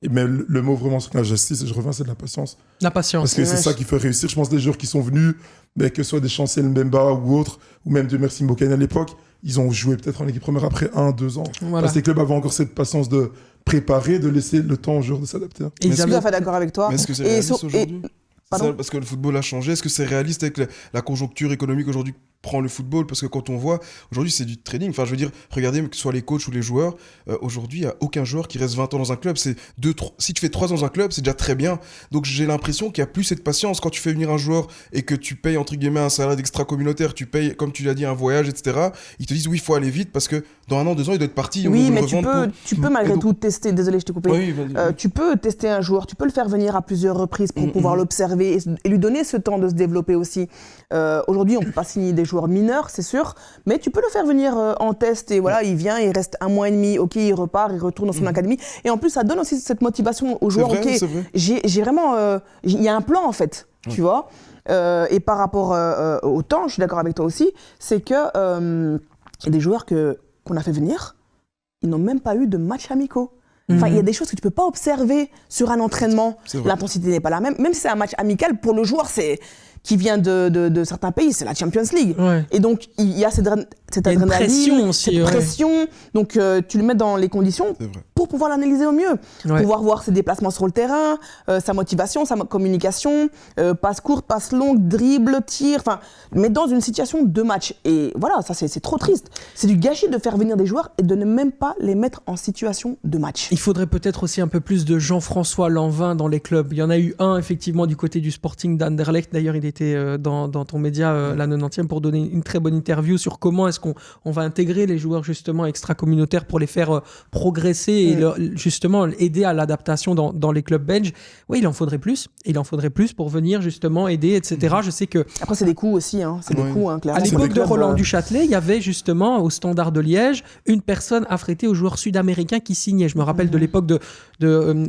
Mais le mot vraiment sur la justice, et je reviens, c'est de la patience. La patience. Parce que c'est ça qui fait réussir. Je pense que les joueurs qui sont venus, mais que ce soit des Chancel Mbemba ou autres, ou même de Merci Mbokani à l'époque, ils ont joué peut-être en équipe première après 1-2 ans. Voilà. Parce que les clubs avaient encore cette patience de préparer, de laisser le temps aux joueurs de s'adapter. Et je suis tout à fait d'accord avec toi. Mais est-ce que c'est réaliste aujourd'hui ? Parce que le football a changé. Est-ce que c'est réaliste avec la conjoncture économique aujourd'hui prend le football, parce que quand on voit, aujourd'hui c'est du training, enfin je veux dire, regardez que ce soit les coachs ou les joueurs, aujourd'hui il n'y a aucun joueur qui reste 20 ans dans un club, si tu fais 3 ans dans un club, c'est déjà très bien, donc j'ai l'impression qu'il n'y a plus cette patience, quand tu fais venir un joueur et que tu payes entre guillemets un salaire extra-communautaire, tu payes, comme tu l'as dit, un voyage, etc., ils te disent oui, il faut aller vite, parce que dans 1 an, 2 ans, il doit être parti. Oui, mais tu peux malgré tout tester, désolé je t'ai coupé, oui, tu peux tester un joueur, tu peux le faire venir à plusieurs reprises pour pouvoir l'observer et lui donner ce temps de se développer aussi. Aujourd'hui, on ne peut pas signer des joueurs mineurs, c'est sûr, mais tu peux le faire venir en test et voilà, il vient, il reste 1 mois et demi, ok, il repart, il retourne dans son académie. Et en plus, ça donne aussi cette motivation aux joueurs. C'est vrai, ok, c'est vrai. J'ai vraiment, il y a un plan en fait, tu vois. Et par rapport au temps, je suis d'accord avec toi aussi, c'est que y a des joueurs qu'on a fait venir, ils n'ont même pas eu de matchs amicaux. Enfin, il y a des choses que tu peux pas observer sur un entraînement. L'intensité n'est pas la même. Même si c'est un match amical, pour le joueur, qui vient de certains pays, c'est la Champions League. Ouais. Et donc, il y a cette adrénaline, pression aussi, cette pression. Donc, tu le mets dans les conditions pour pouvoir l'analyser au mieux. Pouvoir voir ses déplacements sur le terrain, sa motivation, sa communication, passe courte, passe longue, dribble, tir, enfin, mais dans une situation de match. Et voilà, ça, c'est trop triste. C'est du gâchis de faire venir des joueurs et de ne même pas les mettre en situation de match. Il faudrait peut-être aussi un peu plus de Jean-François Lanvin dans les clubs. Il y en a eu un, effectivement, du côté du Sporting d'Anderlecht. D'ailleurs, il était dans ton média, la 90e, pour donner une très bonne interview sur comment est-ce qu'on va intégrer les joueurs justement extra-communautaires pour les faire progresser et justement aider à l'adaptation dans les clubs belges. Oui, il en faudrait plus. Il en faudrait plus pour venir justement aider, etc. Je sais que... Après, c'est des coûts aussi. C'est des coûts, clairement. À l'époque de Roland Duchâtelet, il y avait justement au Standard de Liège une personne affrétée aux joueurs sud-américains qui signait. Je me rappelle de l'époque de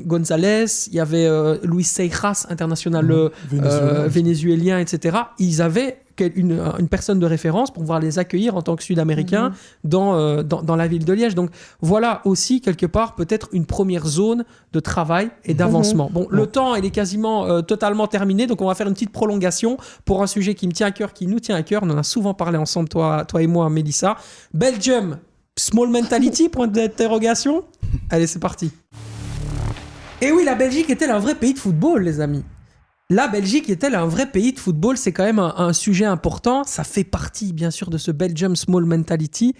González, il y avait Luis Seijas, international vénézuélien, etc. Ils avaient une personne de référence pour pouvoir les accueillir en tant que Sud-Américains dans la ville de Liège. Donc voilà aussi quelque part peut-être une première zone de travail et d'avancement. Bon, le temps il est quasiment totalement terminé, donc on va faire une petite prolongation pour un sujet qui me tient à cœur, qui nous tient à cœur. On en a souvent parlé ensemble, toi et moi, Mélissa. Belgium, small mentality, point d'interrogation. Allez, c'est parti. Et oui, la Belgique est-elle un vrai pays de football, les amis ? La Belgique est-elle un vrai pays de football ? C'est quand même un sujet important. Ça fait partie, bien sûr, de ce Belgium Small Mentality.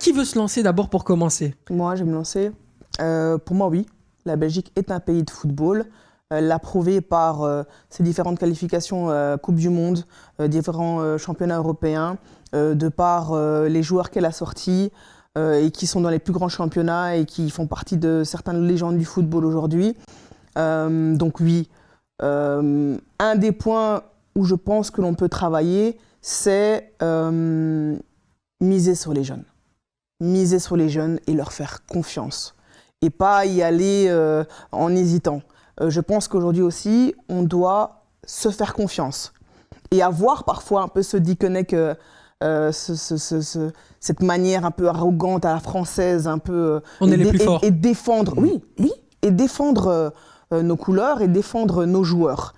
Qui veut se lancer d'abord pour commencer ? Moi, je vais me lancer. Pour moi, oui. La Belgique est un pays de football. L'a prouvé par ses différentes qualifications Coupe du Monde, différents championnats européens, de par les joueurs qu'elle a sortis et qui sont dans les plus grands championnats et qui font partie de certaines légendes du football aujourd'hui. Donc oui. Un des points où je pense que l'on peut travailler, c'est miser sur les jeunes. Miser sur les jeunes et leur faire confiance. Et pas y aller en hésitant. Je pense qu'aujourd'hui aussi, on doit se faire confiance. Et avoir parfois un peu ce disconnect, cette manière un peu arrogante à la française, un peu... On est les plus forts. Et défendre, oui, et défendre... nos couleurs et défendre nos joueurs.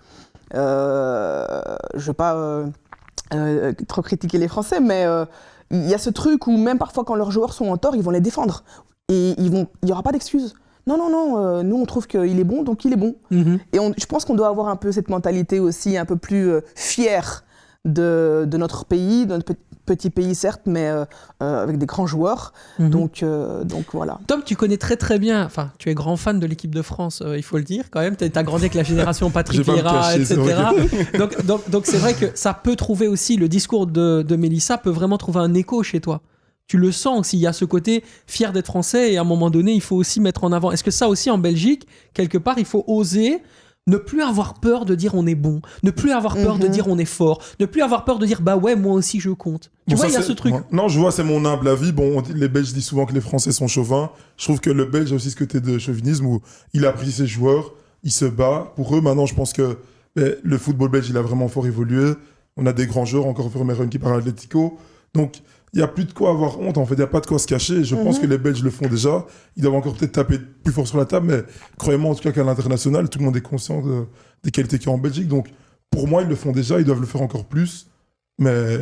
Je ne veux pas trop critiquer les Français, mais il y a ce truc où même parfois quand leurs joueurs sont en tort, ils vont les défendre. Et il n'y aura pas d'excuses. Non, nous on trouve qu'il est bon, donc il est bon. Et je pense qu'on doit avoir un peu cette mentalité aussi, un peu plus fière de notre pays, de notre petit pays certes, mais avec des grands joueurs. Donc voilà. Tom, tu connais très très bien, enfin tu es grand fan de l'équipe de France, il faut le dire quand même, tu as grandi avec la génération Patrick Vieira, etc. Donc c'est vrai que ça peut trouver aussi, le discours de Mélissa peut vraiment trouver un écho chez toi. Tu le sens aussi, il y a ce côté fier d'être français et à un moment donné, il faut aussi mettre en avant. Est-ce que ça aussi en Belgique, quelque part, il faut oser ne plus avoir peur de dire on est bon, ne plus avoir peur de dire on est fort, ne plus avoir peur de dire bah ouais, moi aussi je compte. Tu vois, il y a ce truc. Non, je vois, c'est mon humble avis. Bon, les Belges disent souvent que les Français sont chauvins. Je trouve que le Belge a aussi ce côté de chauvinisme où il apprécie ses joueurs, il se bat. Pour eux, maintenant, je pense que le football belge, il a vraiment fort évolué. On a des grands joueurs, encore Vermeeren qui part à Atletico. Donc, il n'y a plus de quoi avoir honte, en fait, il n'y a pas de quoi se cacher. Je pense que les Belges le font déjà. Ils doivent encore peut-être taper plus fort sur la table, mais croyez-moi, en tout cas, qu'à l'international, tout le monde est conscient des qualités qu'il y a en Belgique. Donc, pour moi, ils le font déjà, ils doivent le faire encore plus. Mais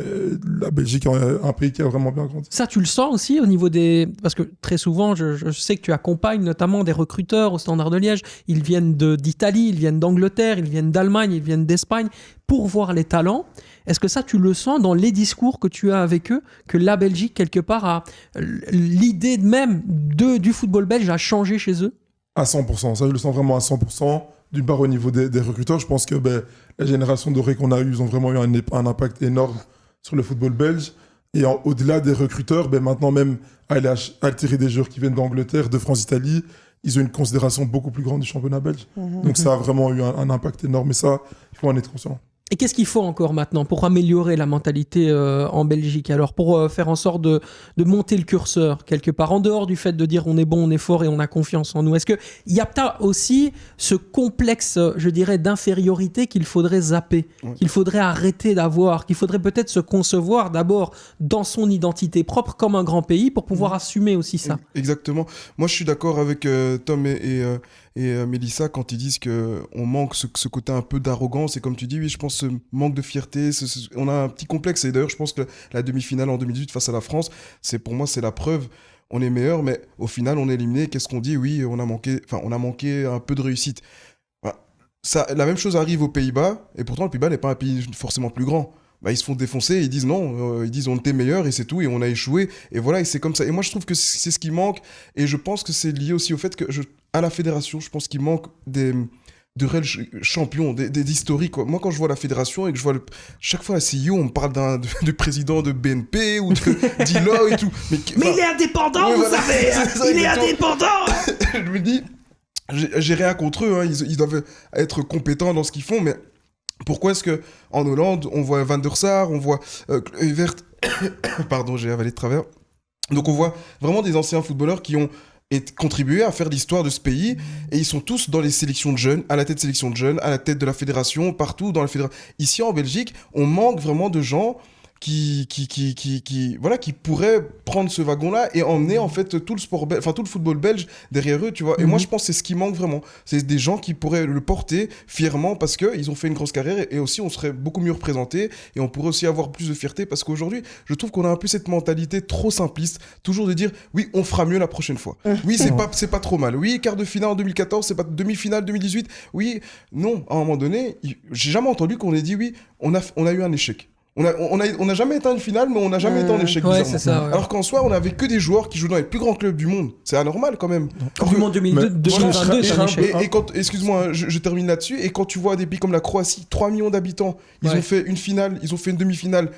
la Belgique est un pays qui a vraiment bien grandi. Ça, tu le sens aussi au niveau des... Parce que très souvent, je sais que tu accompagnes notamment des recruteurs au Standard de Liège. Ils viennent d'Italie, ils viennent d'Angleterre, ils viennent d'Allemagne, ils viennent d'Espagne pour voir les talents. Est-ce que ça, tu le sens dans les discours que tu as avec eux, que la Belgique, quelque part, a l'idée même du football belge a changé chez eux? À 100%, ça je le sens vraiment à 100%. D'une part au niveau des recruteurs, je pense que la génération dorée qu'on a eue, ils ont vraiment eu un impact énorme sur le football belge. Et au-delà des recruteurs, maintenant même aller attirer des joueurs qui viennent d'Angleterre, de France, Italie, ils ont une considération beaucoup plus grande du championnat belge. Donc ça a vraiment eu un impact énorme. Et ça, il faut en être conscient. Et qu'est-ce qu'il faut encore maintenant pour améliorer la mentalité en Belgique? Alors, pour faire en sorte de monter le curseur quelque part, en dehors du fait de dire on est bon, on est fort et on a confiance en nous, est-ce qu'il y a peut-être aussi ce complexe, je dirais, d'infériorité qu'il faudrait zapper, qu'il faudrait arrêter d'avoir, qu'il faudrait peut-être se concevoir d'abord dans son identité propre comme un grand pays pour pouvoir assumer aussi ça? Exactement. Moi, je suis d'accord avec Tom et Mélissa quand ils disent qu'on manque ce côté un peu d'arrogance. Et comme tu dis, oui, je pense ce manque de fierté, on a un petit complexe. Et d'ailleurs, je pense que la demi-finale en 2018 face à la France, pour moi, c'est la preuve. On est meilleur, mais au final, on est éliminé. Qu'est-ce qu'on dit? Oui, on a manqué un peu de réussite. Voilà. La même chose arrive aux Pays-Bas, et pourtant, le Pays-Bas n'est pas un pays forcément plus grand. Ils se font défoncer, ils disent non, ils disent on était meilleur et c'est tout, et on a échoué. Et voilà, et c'est comme ça. Et moi, je trouve que c'est ce qui manque, et je pense que c'est lié aussi au fait que à la fédération, je pense qu'il manque de réels champions, des historiques, quoi. Moi, quand je vois la fédération et que je vois chaque fois la CEO, on me parle de président de BNP ou de Deloitte et tout. Mais il est indépendant, vous savez, il est indépendant. Je me dis, j'ai rien contre eux, hein. Ils doivent être compétents dans ce qu'ils font, mais pourquoi est-ce qu'en Hollande, on voit Van der Sar, on voit Evert, pardon, j'ai avalé de travers. Donc on voit vraiment des anciens footballeurs qui ont contribué à faire l'histoire de ce pays, et ils sont tous dans les sélections de jeunes, à la tête de sélections de jeunes, à la tête de la fédération, partout dans la fédération. Ici en Belgique, on manque vraiment de gens qui pourraient prendre ce wagon-là et emmener en fait tout le football belge derrière eux, tu vois. Et moi, je pense que c'est ce qui manque vraiment. C'est des gens qui pourraient le porter fièrement parce qu'ils ont fait une grosse carrière, et aussi on serait beaucoup mieux représentés, et on pourrait aussi avoir plus de fierté, parce qu'aujourd'hui, je trouve qu'on a un peu cette mentalité trop simpliste, toujours de dire oui, on fera mieux la prochaine fois. Oui, c'est pas trop mal. Oui, quart de finale en 2014, c'est pas demi-finale 2018. Oui, non, à un moment donné, j'ai jamais entendu qu'on ait dit oui, on a eu un échec. On n'a jamais été en finale, mais on n'a jamais été en échec. Ouais, c'est ça, ouais. Alors qu'en soi, on n'avait que des joueurs qui jouent dans les plus grands clubs du monde. C'est anormal quand même. Coupe du monde 2022, c'est un échec. Et excuse-moi, je termine là-dessus. Et quand tu vois des pays comme la Croatie, 3 millions d'habitants, ils ont fait une finale, ils ont fait une demi-finale.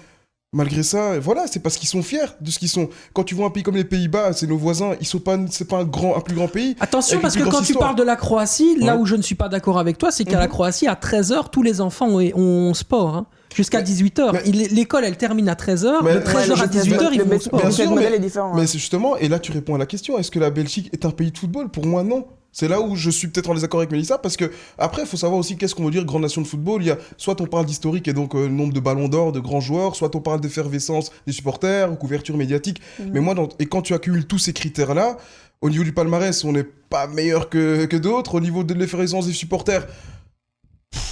Malgré ça, voilà, c'est parce qu'ils sont fiers de ce qu'ils sont. Quand tu vois un pays comme les Pays-Bas, c'est nos voisins, c'est pas un plus grand pays. Attention, parce que quand tu parles de la Croatie, là où je ne suis pas d'accord avec toi, c'est qu'à la Croatie, à 13h, tous les enfants ont sport. Hein. Jusqu'à 18h. L'école, elle termine à 13h. De 13h à 18h, ils vont au sport. Bien sûr, le modèle est différent. Mais c'est justement, et là, tu réponds à la question, est-ce que la Belgique est un pays de football? Pour moi, non. C'est là où je suis peut-être en désaccord avec Mélissa, parce que après, il faut savoir aussi qu'est-ce qu'on veut dire grande nation de football. Il y a soit on parle d'historique et donc nombre de ballons d'or, de grands joueurs, soit on parle d'effervescence des supporters ou couverture médiatique. Mais moi, et quand tu accumules tous ces critères-là, au niveau du palmarès, on n'est pas meilleur que d'autres. Au niveau de l'effervescence des supporters,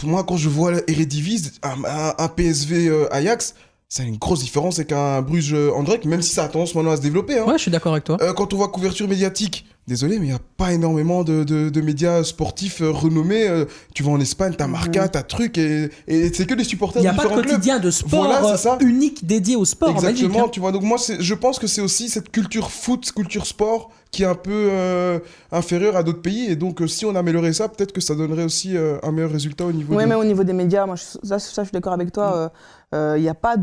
moi, quand je vois Eredivisie, un PSV Ajax, c'est une grosse différence avec un Bruges Anderlecht, même si ça a tendance maintenant à se développer. Hein. Ouais, je suis d'accord avec toi. Quand on voit couverture médiatique, désolé, mais il n'y a pas énormément de médias sportifs renommés. Tu vas en Espagne, t'as Marca, t'as truc, et c'est que des supporters de différents clubs. Il n'y a pas de quotidien de sport unique dédié au sport. Exactement, en Belgique, tu vois. Donc moi, je pense que c'est aussi cette culture foot, culture sport, qui est un peu inférieure à d'autres pays. Et donc, si on améliorait ça, peut-être que ça donnerait aussi un meilleur résultat au niveau mais au niveau des médias, moi, ça je suis d'accord avec toi. Il n'y a pas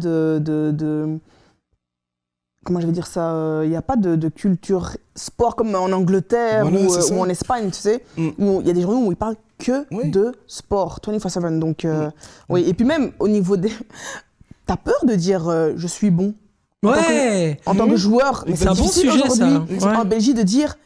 comment je vais dire ça, il n'y a pas de culture sport comme en Angleterre ou en Espagne, tu sais, où il y a des journaux où ils parlent que de sport, 24/7. Donc, oui. Et puis même au niveau des... T'as peur de dire je suis bon en tant que joueur, mais c'est un bon sujet, ça. En Belgique, de dire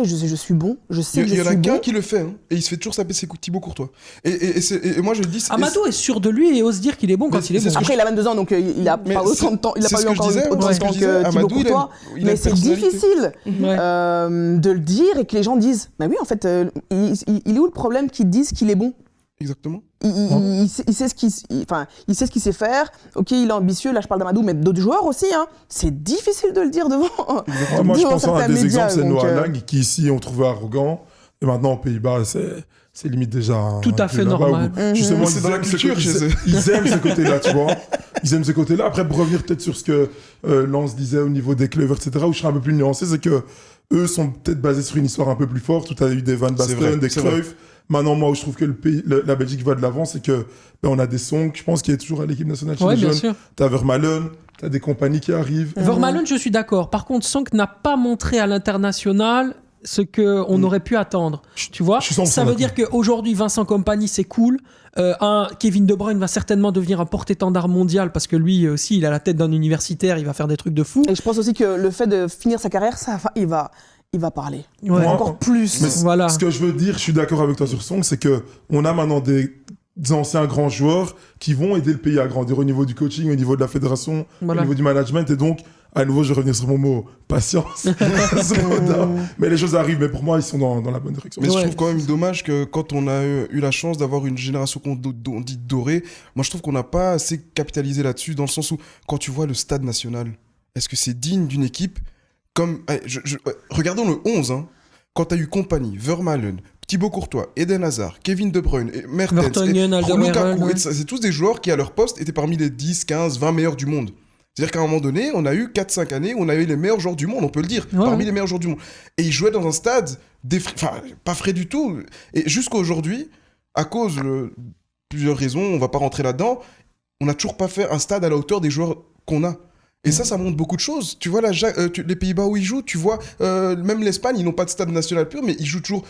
je suis bon, je sais que je suis bon. Il y en a qu'un qui le fait, hein, et il se fait toujours saper ses coups, Thibaut Courtois. Et moi je le dis... Amadou est sûr de lui et ose dire qu'il est bon quand il est bon. Après, il a 22 ans, donc il n'a pas autant de temps, il n'a pas eu encore autant de temps que Thibaut Courtois. Mais c'est difficile de le dire et que les gens disent, bah oui, en fait, il est où le problème qu'ils disent qu'il est bon? Exactement. Il sait ce qu'il sait faire. Ok, il est ambitieux. Là, je parle d'Amadou, mais d'autres joueurs aussi. Hein. C'est difficile de le dire devant. Moi, je pense à un des exemples, c'est Noah Lang, qui ici on trouvait arrogant, et maintenant aux Pays-Bas, c'est limite déjà... Tout à fait normal. Justement, c'est dans la culture chez eux. Ils aiment ce côté-là, tu vois. Ils aiment ce côté-là. Après, pour revenir peut-être sur ce que Lance disait au niveau des clubs, etc., où je serais un peu plus nuancé, c'est que eux sont peut-être basés sur une histoire un peu plus forte, où tu as eu des Van Basten, des Cruyff. Maintenant, moi, où je trouve que la Belgique va de l'avant, c'est que on a des Song, je pense, qui est toujours à l'équipe nationale chez les jeunes. Tu as Vermaelen, tu as des compagnies qui arrivent. Vermaelen, je suis d'accord. Par contre, Song n'a pas montré à l'international ce qu'on aurait pu attendre. Tu vois, ça veut dire qu'aujourd'hui, Vincent Kompany, c'est cool. Kevin De Bruyne va certainement devenir un porte-étendard mondial parce que lui aussi, il a la tête d'un universitaire, il va faire des trucs de fou. Et je pense aussi que le fait de finir sa carrière, il va parler. Ouais. Encore plus. Mais voilà. Ce que je veux dire, je suis d'accord avec toi sur Song, c'est qu'on a maintenant des anciens grands joueurs qui vont aider le pays à grandir au niveau du coaching, au niveau de la fédération, au niveau du management. Et donc, à nouveau, je vais revenir sur mon mot patience. Mais les choses arrivent. Mais pour moi, ils sont dans la bonne direction. Mais je trouve quand même dommage que quand on a eu la chance d'avoir une génération qu'on dit dorée, moi je trouve qu'on n'a pas assez capitalisé là-dessus, dans le sens où quand tu vois le stade national, est-ce que c'est digne d'une équipe comme... regardons le 11, hein. Quand tu as eu Kompany, Vermaelen, Thibaut Courtois, Eden Hazard, Kevin De Bruyne, Mertens, Lukaku, c'est tous des joueurs qui à leur poste étaient parmi les 10, 15, 20 meilleurs du monde. C'est-à-dire qu'à un moment donné, on a eu 4-5 années où on a eu les meilleurs joueurs du monde, on peut le dire, parmi les meilleurs joueurs du monde. Et ils jouaient dans un stade, pas frais du tout. Et jusqu'à aujourd'hui, à cause de plusieurs raisons, on va pas rentrer là-dedans, on n'a toujours pas fait un stade à la hauteur des joueurs qu'on a. Et ça montre beaucoup de choses. Tu vois, les Pays-Bas où ils jouent, tu vois, même l'Espagne, ils n'ont pas de stade national pur, mais ils jouent toujours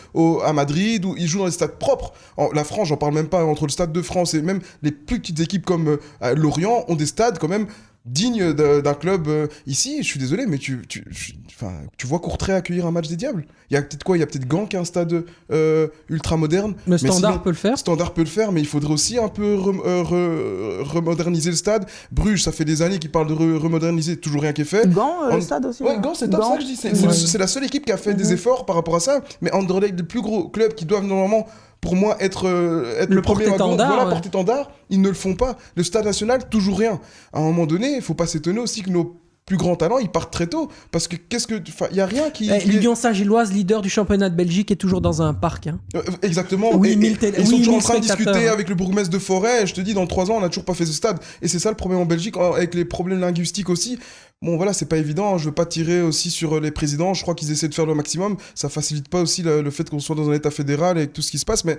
à Madrid, ou ils jouent dans des stades propres. La France, j'en parle même pas, entre le Stade de France et même les plus petites équipes comme Lorient ont des stades quand même digne d'un club ici. Je suis désolé, mais tu vois Courtrai accueillir un match des Diables. Il y a peut-être quoi ? Il y a peut-être Gand qui a un stade ultra moderne. Le Standard peut le faire. Standard peut le faire, mais il faudrait aussi un peu remoderniser le stade. Bruges, ça fait des années qu'ils parlent de remoderniser, toujours rien qui est fait. Gand, le stade aussi. Ouais, Gand, c'est top, ça que je dis. C'est la seule équipe qui a fait des efforts par rapport à ça. Mais Anderlecht, les plus gros clubs qui doivent normalement, pour moi, être le premier porte-étendard, ils ne le font pas. Le Stade national, toujours rien. À un moment donné, il ne faut pas s'étonner aussi que nos plus grands talents, ils partent très tôt. Parce que il n'y a rien qui... L'Union Saint-Gilloise, leader du championnat de Belgique, est toujours dans un parc. Hein. Exactement. Ils sont toujours en train de discuter avec le bourgmestre de Forêt. Je te dis, dans 3 ans, on n'a toujours pas fait ce stade. Et c'est ça le problème en Belgique, avec les problèmes linguistiques aussi. Bon, voilà, c'est pas évident. Je veux pas tirer aussi sur les présidents. Je crois qu'ils essaient de faire le maximum. Ça facilite pas aussi le fait qu'on soit dans un état fédéral et tout ce qui se passe. Mais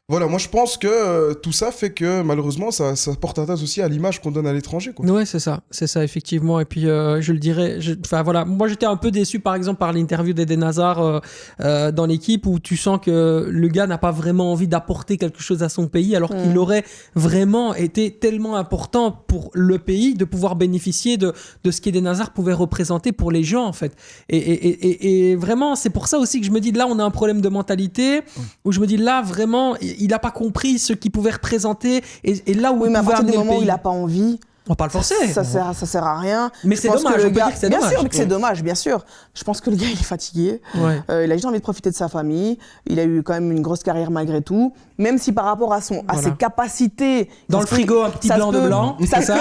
voilà, moi, je pense que tout ça fait que, malheureusement, ça porte atteinte aussi à l'image qu'on donne à l'étranger, quoi. Ouais, c'est ça, effectivement. Et puis, je le dirais, voilà, moi, j'étais un peu déçu, par exemple, par l'interview d'Eden Hazard dans l'équipe, où tu sens que le gars n'a pas vraiment envie d'apporter quelque chose à son pays, alors qu'il aurait vraiment été tellement important pour le pays de pouvoir bénéficier de ce qu'Eden Hazard pouvait représenter pour les gens, en fait. Et vraiment, c'est pour ça aussi que je me dis, là, on a un problème de mentalité, où je me dis, là, vraiment, il n'a pas compris ce qu'il pouvait représenter, et là où il mais à pouvait partir du amener moment où il n'a pas envie... On parle français. Ça sert à rien. Mais c'est dommage, on peut dire que c'est dommage. Bien sûr que c'est dommage, bien sûr. Je pense que le gars, il est fatigué. Ouais. Il a juste envie de profiter de sa famille. Il a eu quand même une grosse carrière malgré tout. Même si par rapport à ses capacités... Dans le frigo, un petit blanc de blanc, c'est ça.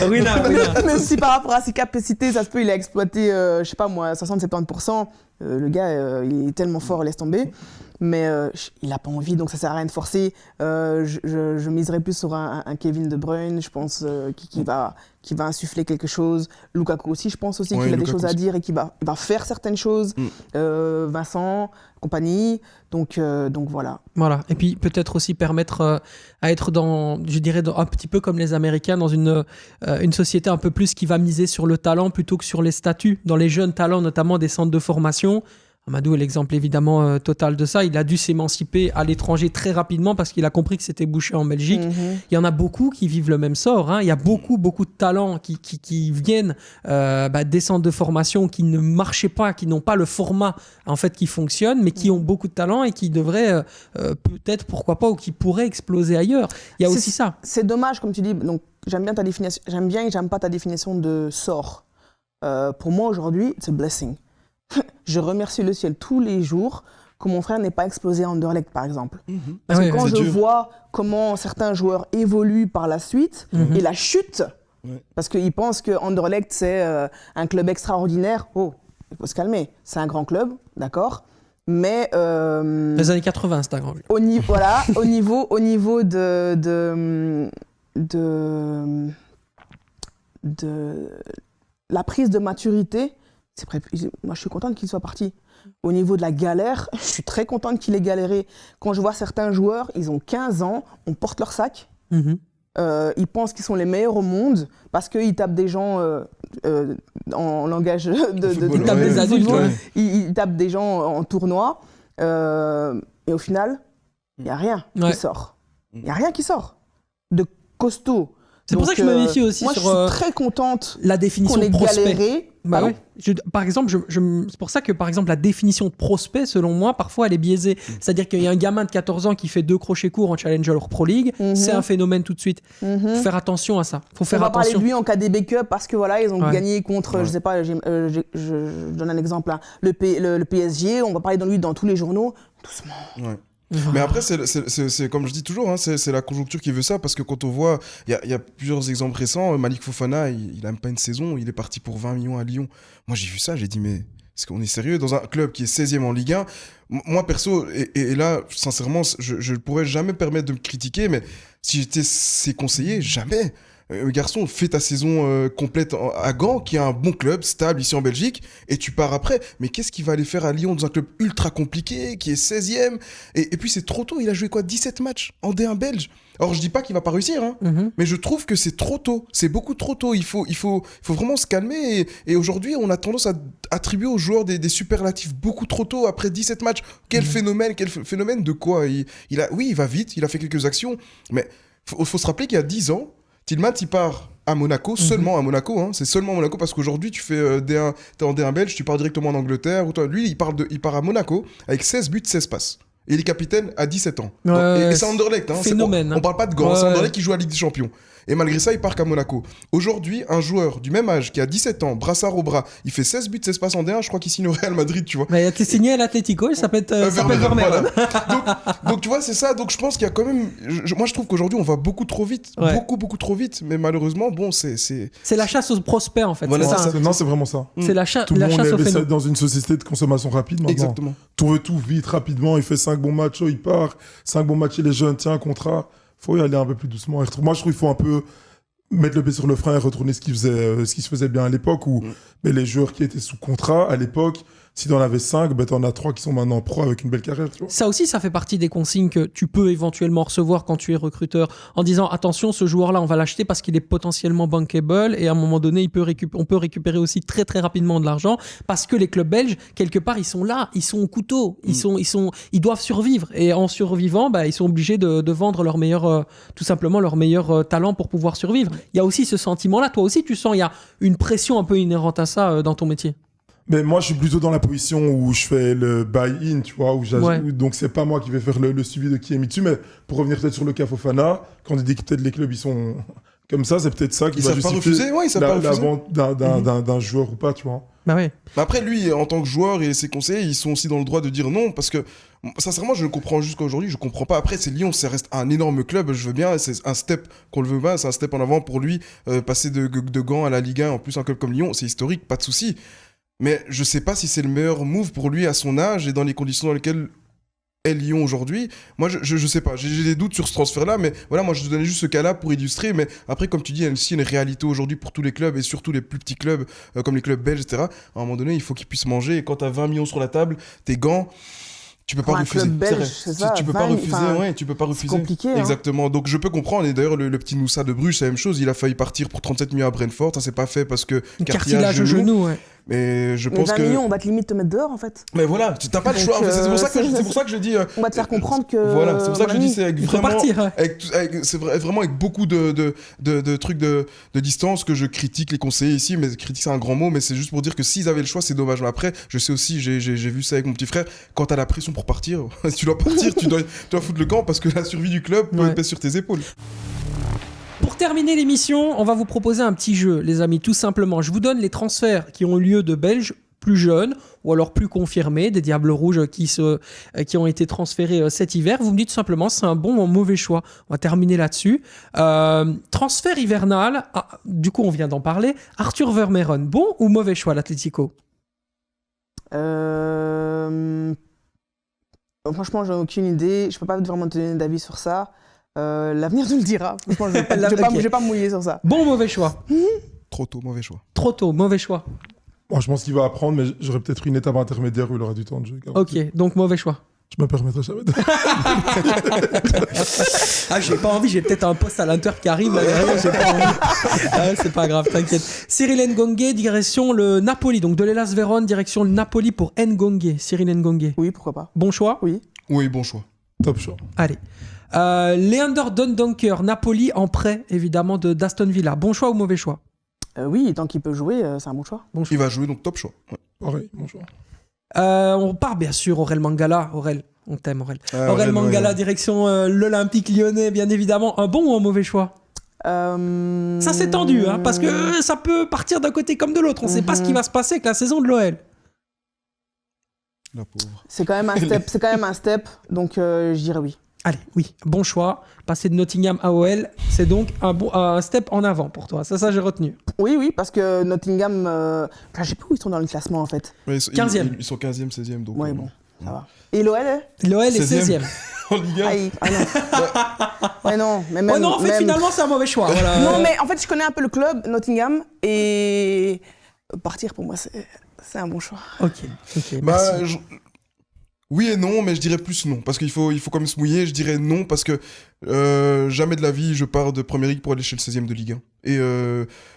Ruinard. Même si par rapport à ses capacités, ça se peut, il a exploité, je sais pas moi, 60-70%. Le gars, il est tellement fort, laisse tomber. Mais il n'a pas envie, donc ça sert à rien de forcer. Je miserais plus sur un Kevin De Bruyne, je pense, qui va insuffler quelque chose. Lukaku aussi, je pense aussi qu'il a des choses à dire et qu'il va faire certaines choses. Vincent, Kompany, donc voilà. Voilà, et puis peut-être aussi permettre à être dans, je dirais, un petit peu comme les Américains, dans une société un peu plus qui va miser sur le talent plutôt que sur les statuts. Dans les jeunes talents, notamment des centres de formation. Amadou est l'exemple évidemment total de ça. Il a dû s'émanciper à l'étranger très rapidement parce qu'il a compris que c'était bouché en Belgique. Il y en a beaucoup qui vivent le même sort. Hein. Il y a beaucoup de talents qui viennent des centres de formation qui ne marchaient pas, qui n'ont pas le format en fait qui fonctionne, mais qui ont beaucoup de talent et qui devraient peut-être, pourquoi pas, ou qui pourraient exploser ailleurs. Il y a aussi ça. C'est dommage, comme tu dis. Donc j'aime bien ta définition. J'aime bien et j'aime pas ta définition de sort. Pour moi aujourd'hui, c'est blessing. Je remercie le ciel tous les jours que mon frère n'ait pas explosé à Anderlecht, par exemple. Parce que quand je vois comment certains joueurs évoluent par la suite et la chute, parce qu'ils pensent que Anderlecht, c'est un club extraordinaire. Oh, il faut se calmer. C'est un grand club, d'accord ? Mais les années 80, c'est un grand. Au niveau de la prise de maturité, moi je suis contente qu'il soit parti. Au niveau de la galère, je suis très contente qu'il ait galéré. Quand je vois certains joueurs, ils ont 15 ans, on porte leur sac. Ils pensent qu'ils sont les meilleurs au monde parce qu'ils tapent des gens en langage ils tapent des adultes. Ils tapent des gens en tournoi. Et au final, il n'y a rien qui sort. Il n'y a rien qui sort de costaud. C'est pour ça que je me méfie aussi moi, sur je suis très contente la définition qu'on de ait prospect. galéré. Bah ouais. Par exemple, c'est pour ça que par exemple la définition de prospect, selon moi, parfois elle est biaisée. C'est-à-dire qu'il y a un gamin de 14 ans qui fait 2 crochets courts en Challenger Pro League, c'est un phénomène tout de suite. Faut faire attention à ça. Faut faire on va attention. parler de lui en KDB Cup parce que voilà, ils ont gagné contre, je sais pas, je donne un exemple, hein, le PSG. On va parler de lui dans tous les journaux, doucement. Ouais. Mais après, c'est comme je dis toujours, hein, c'est la conjoncture qui veut ça, parce que quand on voit, il y a plusieurs exemples récents. Malik Fofana, il a même pas une saison, il est parti pour 20 millions à Lyon. Moi, j'ai vu ça, j'ai dit, mais est-ce qu'on est sérieux dans un club qui est 16e en Ligue 1? Moi, perso, et là, sincèrement, je ne pourrais jamais me permettre de me critiquer, mais si j'étais ses conseillers, jamais. Garçon, fais ta saison complète à Gand, qui est un bon club, stable ici en Belgique, et tu pars après. Mais qu'est-ce qu'il va aller faire à Lyon dans un club ultra compliqué, qui est 16e et puis c'est trop tôt, il a joué quoi, 17 matchs en D1 belge. Alors je dis pas qu'il va pas réussir, hein, mais je trouve que c'est trop tôt, c'est beaucoup trop tôt. Il faut vraiment se calmer, et aujourd'hui on a tendance à attribuer aux joueurs des superlatifs beaucoup trop tôt, après 17 matchs. Quel phénomène de quoi oui, il va vite, il a fait quelques actions, mais faut se rappeler qu'il y a 10 ans, Tillmans, il part à Monaco, seulement à Monaco, hein. C'est seulement à Monaco, parce qu'aujourd'hui, tu fais D1, t'es en D1 belge, tu pars directement en Angleterre. Lui, il part à Monaco avec 16 buts, 16 passes. Et il est capitaine à 17 ans. Et c'est Anderlecht. Hein. Phénomène. On parle pas de Gand, c'est Anderlecht qui joue à la Ligue des Champions. Et malgré ça, il part qu'à Monaco. Aujourd'hui, un joueur du même âge qui a 17 ans, brassard au bras, il fait 16 buts, 16 passes en D1, je crois qu'il signe au Real Madrid, tu vois. Mais il a été signé à l'Atlético, il s'appelle Vermeeren. Voilà. Donc, tu vois, c'est ça. Donc, je pense qu'il y a quand même. Moi, je trouve qu'aujourd'hui, on va beaucoup trop vite. Beaucoup trop vite. Mais malheureusement, bon, c'est. C'est la chasse aux prospects, en fait. Voilà, c'est ça. Non, c'est vraiment ça. C'est la chasse Tout le monde aux est phénomènes. dans une société de consommation rapide maintenant. Exactement. Tout veut tout vite, rapidement. Il fait 5 bons matchs, il part. 5 bons matchs, il est jeune, tiens, un contrat. Faut y aller un peu plus doucement. Moi, je trouve qu'il faut un peu mettre le pied sur le frein et retourner ce qui se faisait bien à l'époque, où mais les joueurs qui étaient sous contrat à l'époque, si t'en avais 5, ben t'en as 3 qui sont maintenant pro avec une belle carrière, tu vois. Ça aussi, ça fait partie des consignes que tu peux éventuellement recevoir quand tu es recruteur, en disant attention, ce joueur-là, on va l'acheter parce qu'il est potentiellement bankable, et à un moment donné, on peut récupérer aussi très très rapidement de l'argent, parce que les clubs belges, quelque part, ils sont là, ils sont au couteau, ils doivent survivre, et en survivant, ils sont obligés de vendre tout simplement leur meilleur talent pour pouvoir survivre. Il y a aussi ce sentiment-là. Toi aussi, tu sens il y a une pression un peu inhérente à ça dans ton métier. Mais moi, je suis plutôt dans la position où je fais le buy-in, tu vois, donc c'est pas moi qui vais faire le suivi de qui est mis dessus, mais pour revenir peut-être sur le cas Fofana, quand on dit que peut-être les clubs, ils sont comme ça, c'est peut-être ça qui va justifier la vente d'un joueur ou pas, tu vois. Bah oui. Mais après, lui, en tant que joueur et ses conseillers, ils sont aussi dans le droit de dire non, parce que, sincèrement, je ne comprends jusqu'à aujourd'hui, je ne comprends pas. Après, c'est Lyon, ça reste un énorme club, je veux bien, c'est un step, qu'on le veut pas, c'est un step en avant pour lui, passer de Gand à la Ligue 1, en plus un club comme Lyon, c'est historique, pas de souci. Mais je sais pas si c'est le meilleur move pour lui à son âge et dans les conditions dans lesquelles est Lyon aujourd'hui. Moi, je sais pas. J'ai des doutes sur ce transfert-là, mais voilà, moi, je te donnais juste ce cas-là pour illustrer. Mais après, comme tu dis, il y a aussi une réalité aujourd'hui pour tous les clubs et surtout les plus petits clubs, comme les clubs belges, etc. À un moment donné, il faut qu'ils puissent manger. Et quand tu as 20 millions sur la table, tes gants, tu peux pas refuser. Club belge, c'est ça, tu peux pas refuser, tu peux pas refuser. C'est compliqué. Exactement. Hein. Donc je peux comprendre. Et d'ailleurs, le petit Moussa de Bruges, c'est la même chose. Il a failli partir pour 37 millions à Brentford. Ça s'est pas fait parce que cartilage au genou, ouais. Mais je pense 20 millions, on va te limite te mettre dehors en fait. Mais voilà, tu n'as pas le choix. En fait, c'est pour ça que je dis. On va te faire comprendre que. Voilà, c'est pour ça que je dis, c'est avec vraiment. C'est vraiment avec beaucoup de trucs de distance que je critique les conseillers ici. Mais critique, c'est un grand mot, mais c'est juste pour dire que s'ils avaient le choix, c'est dommage. Mais après, je sais aussi, j'ai vu ça avec mon petit frère. Quand t'as la pression pour partir, si tu dois partir, tu dois foutre le camp parce que la survie du club peut être sur tes épaules. Pour terminer l'émission, on va vous proposer un petit jeu, les amis, tout simplement. Je vous donne les transferts qui ont eu lieu de Belges plus jeunes ou alors plus confirmés, des Diables Rouges qui ont été transférés cet hiver. Vous me dites simplement c'est un bon ou un mauvais choix. On va terminer là-dessus. Transfert hivernal, du coup on vient d'en parler. Arthur Vermeeren, bon ou mauvais choix l'Atlético ? Franchement, j'ai aucune idée. Je peux pas vraiment te donner d'avis sur ça. L'avenir nous le dira. Franchement, je vais pas me mouiller sur ça. Bon ou mauvais choix? Trop tôt, mauvais choix. Trop tôt, mauvais choix. Bon, je pense qu'il va apprendre, mais j'aurais peut-être une étape intermédiaire où il aura du temps de jeu. Ok, donc mauvais choix. Je me permettrai jamais de... J'ai pas envie, j'ai peut-être un poste à l'Inter qui arrive là derrière, j'ai pas envie. C'est pas grave, t'inquiète. Cyril Ngonge, direction le Napoli, donc de l'Hellas Vérone, direction le Napoli pour Ngonge. Cyril Ngonge. Oui, pourquoi pas. Bon choix? Oui. Oui, bon choix. Top choix. Allez. Leander Dundonker, Napoli en prêt évidemment d'Aston Villa. Bon choix ou mauvais choix? Oui, tant qu'il peut jouer, c'est un bon choix. Bon choix. Il va jouer, donc top choix. Ouais. Pareil, bon choix. On part bien sûr Aurel Mangala. Aurel, on t'aime Aurel. Aurel Mangala, direction l'Olympique Lyonnais, bien évidemment. Un bon ou un mauvais choix? Ça c'est tendu, hein, parce que ça peut partir d'un côté comme de l'autre. On ne sait pas ce qui va se passer avec la saison de l'OL. La pauvre. C'est quand même un step, donc je dirais oui. Allez, oui, bon choix. Passer de Nottingham à OL, c'est donc un step en avant pour toi. Ça j'ai retenu. Oui, parce que Nottingham, je sais plus où ils sont dans le classement en fait. 15e. Ils sont 15e, 16e. Donc, Ouais, bon, ça va. Et l'OL L'OL est 16e. En Ligue 1. Aïe, ah non. Ouais, non, mais même. Ouais, non, en fait, finalement, c'est un mauvais choix. Voilà. Non, mais en fait, je connais un peu le club, Nottingham, et partir pour moi, c'est un bon choix. Ok, merci. Oui et non, mais je dirais plus non. Parce qu'il faut quand même se mouiller. Je dirais non parce que jamais de la vie je pars de Première Ligue pour aller chez le 16e de Ligue 1. Et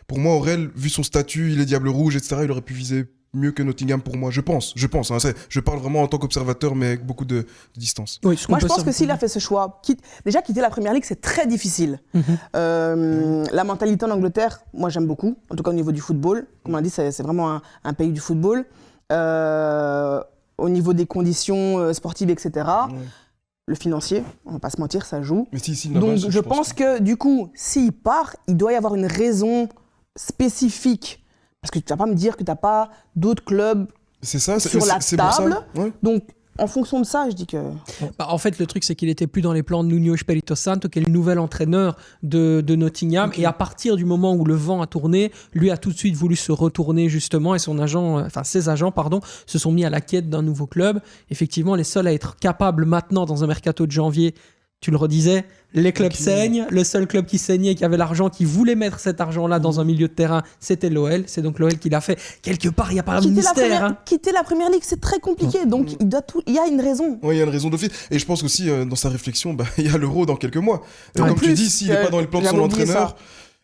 pour moi, Aurel, vu son statut, il est Diable Rouge, etc., il aurait pu viser mieux que Nottingham pour moi. Je pense. Hein, je parle vraiment en tant qu'observateur, mais avec beaucoup de distance. Oui, moi, je pense que s'il a fait ce choix, déjà quitter la Première Ligue, c'est très difficile. La mentalité en Angleterre, moi, j'aime beaucoup. En tout cas, au niveau du football. Comme on a dit, c'est vraiment un pays du football. Au niveau des conditions sportives, etc. Le financier, on va pas se mentir, ça joue. Mais si, donc je pense que du coup, s'il part, il doit y avoir une raison spécifique. Parce que tu vas pas me dire que tu n'as pas d'autres clubs sur la table. Ouais. Donc en fonction de ça, je dis que... En fait, le truc, c'est qu'il était plus dans les plans de Nuno Espirito Santo, qui est le nouvel entraîneur de Nottingham. Okay. Et à partir du moment où le vent a tourné, lui a tout de suite voulu se retourner, justement, et ses agents, se sont mis à la quête d'un nouveau club. Effectivement, les seuls à être capables maintenant, dans un mercato de janvier, tu le redisais, les clubs saignent. Le seul club qui saignait, qui avait l'argent, qui voulait mettre cet argent-là dans un milieu de terrain, c'était l'OL. C'est donc l'OL qui l'a fait. Quelque part, il n'y a pas de mystère. Quitter la Première Ligue, c'est très compliqué. Donc, il y a une raison. Oui, il y a une raison d'office. Et je pense qu'aussi, dans sa réflexion, il y a l'Euro dans quelques mois. Et comme tu dis, s'il n'est pas dans les plans de son entraîneur...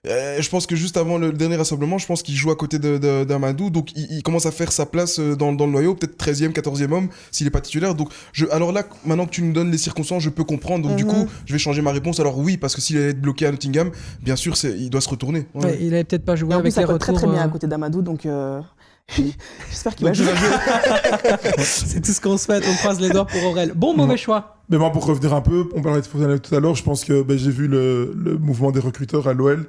je pense que juste avant le dernier rassemblement, je pense qu'il joue à côté d'Amadou, donc il commence à faire sa place dans le noyau, peut-être 13e, 14e homme, s'il n'est pas titulaire. Donc alors là, maintenant que tu nous donnes les circonstances, je peux comprendre. Donc du coup, je vais changer ma réponse. Alors oui, parce que s'il allait être bloqué à Nottingham, bien sûr, il doit se retourner. Ouais. Ouais, il n'allait peut-être pas jouer avec les retours. Très très bien à côté d'Amadou, donc... J'espère qu'il va jouer. C'est tout ce qu'on souhaite, on croise les doigts pour Aurel. Bon, mauvais choix. Mais moi, pour revenir un peu, on parlait de Fofana tout à l'heure, je pense que j'ai vu le mouvement des recruteurs à l'OL.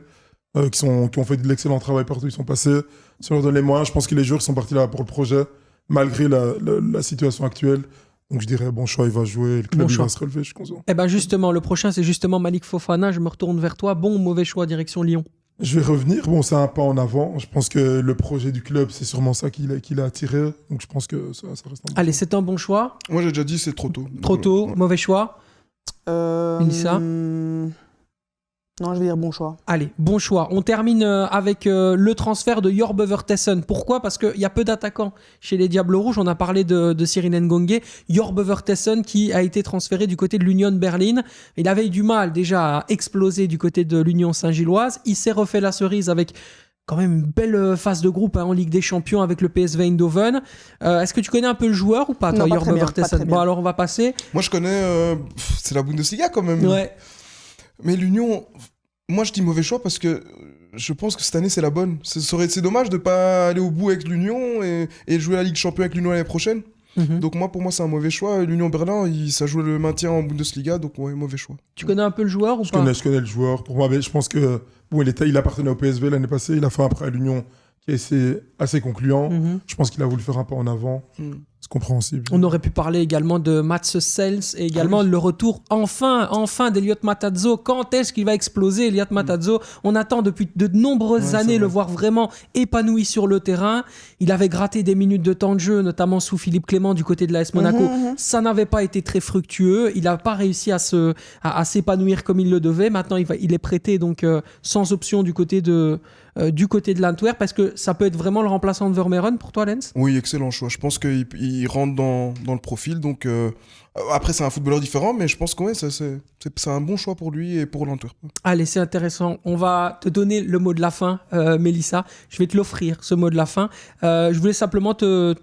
Qui ont fait de l'excellent travail partout, ils sont passés. Si on leur donne les moyens, je pense que les joueurs sont partis là pour le projet, malgré la situation actuelle. Donc je dirais, bon choix, il va jouer, le club va se relever, je suis conscient. Eh ben justement, le prochain, c'est justement Malik Fofana. Je me retourne vers toi. Bon ou mauvais choix, direction Lyon? Je vais revenir. Bon, c'est un pas en avant. Je pense que le projet du club, c'est sûrement ça qui l'a attiré. Donc je pense que ça reste un bon Allez, c'est un bon choix. Moi, j'ai déjà dit, c'est trop tôt. Trop tôt, mauvais choix. Melissa? Non, je vais dire bon choix. Allez, bon choix. On termine avec le transfert de Jorbe Vertessen. Pourquoi ? Parce qu'il y a peu d'attaquants chez les Diables Rouges. On a parlé de Cyril Ngonge. Jorbe Vertessen qui a été transféré du côté de l'Union Berlin. Il avait eu du mal déjà à exploser du côté de l'Union Saint-Gilloise. Il s'est refait la cerise avec quand même une belle phase de groupe en Ligue des Champions avec le PSV Eindhoven. Est-ce que tu connais un peu le joueur ou pas, toi, Jorbe Vertessen ? Bon, alors on va passer. Moi, je connais... c'est la Bundesliga quand même. Ouais. Mais l'Union, moi je dis mauvais choix parce que je pense que cette année c'est la bonne. C'est dommage de ne pas aller au bout avec l'Union et jouer la Ligue Champion avec l'Union l'année prochaine. Donc pour moi c'est un mauvais choix. L'Union Berlin, ça joue le maintien en Bundesliga, donc ouais, mauvais choix. Tu connais un peu le joueur ou pas ? Je connais le joueur. Pour moi, je pense que bon, il appartenait au PSV l'année passée, il a fait après à l'Union qui est assez concluant. Je pense qu'il a voulu faire un pas en avant. c'est compréhensible. On aurait pu parler également de Mats Sels et également le retour enfin d'Eliot Matarazzo. Quand est-ce qu'il va exploser, Eliot Matarazzo? On attend depuis de nombreuses années le voir vraiment épanoui sur le terrain. Il avait gratté des minutes de temps de jeu, notamment sous Philippe Clément du côté de l'AS Monaco. Ça n'avait pas été très fructueux. Il n'a pas réussi à s'épanouir comme il le devait. Maintenant, il est prêté donc sans option du côté de l'Antwerp. Parce que ça peut être vraiment le remplaçant de Vermeeren pour toi, Lens? Oui, excellent choix. Je pense qu'il rentre dans le profil. Donc, après, c'est un footballeur différent, mais je pense que c'est un bon choix pour lui et pour l'Antwerp. Allez, c'est intéressant. On va te donner le mot de la fin, Mélissa. Je vais te l'offrir, ce mot de la fin. Je voulais simplement te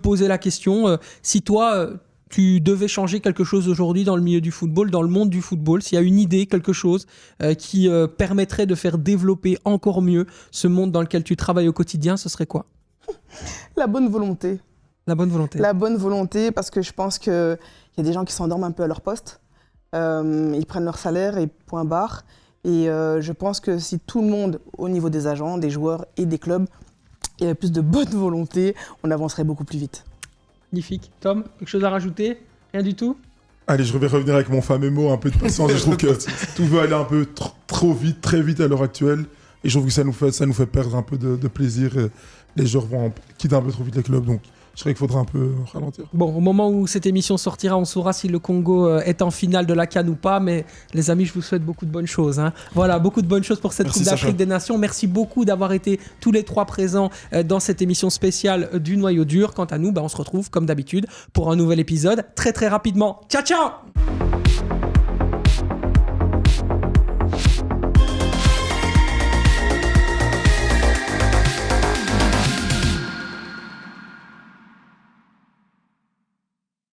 poser la question. Si toi, tu devais changer quelque chose aujourd'hui dans le milieu du football, dans le monde du football, s'il y a une idée, quelque chose qui permettrait de faire développer encore mieux ce monde dans lequel tu travailles au quotidien, ce serait quoi? La bonne volonté. La bonne volonté. La bonne volonté, parce que je pense qu'il y a des gens qui s'endorment un peu à leur poste. Ils prennent leur salaire et point barre. Et je pense que si tout le monde, au niveau des agents, des joueurs et des clubs, il y avait plus de bonne volonté, on avancerait beaucoup plus vite. Magnifique. Tom, quelque chose à rajouter? Rien du tout? Allez, je vais revenir avec mon fameux mot, un peu de patience. Je trouve que tout veut aller un peu trop vite, très vite à l'heure actuelle. Et je trouve que ça nous fait perdre un peu de plaisir. Et les joueurs vont quitter un peu trop vite les clubs. Donc, je dirais qu'il faudra un peu ralentir. Bon, au moment où cette émission sortira, on saura si le Congo est en finale de la CAN ou pas. Mais les amis, je vous souhaite beaucoup de bonnes choses. Voilà, beaucoup de bonnes choses pour cette Coupe d'Afrique des Nations. Merci beaucoup d'avoir été tous les trois présents dans cette émission spéciale du Noyau Dur. Quant à nous, on se retrouve comme d'habitude pour un nouvel épisode très très rapidement. Ciao, ciao!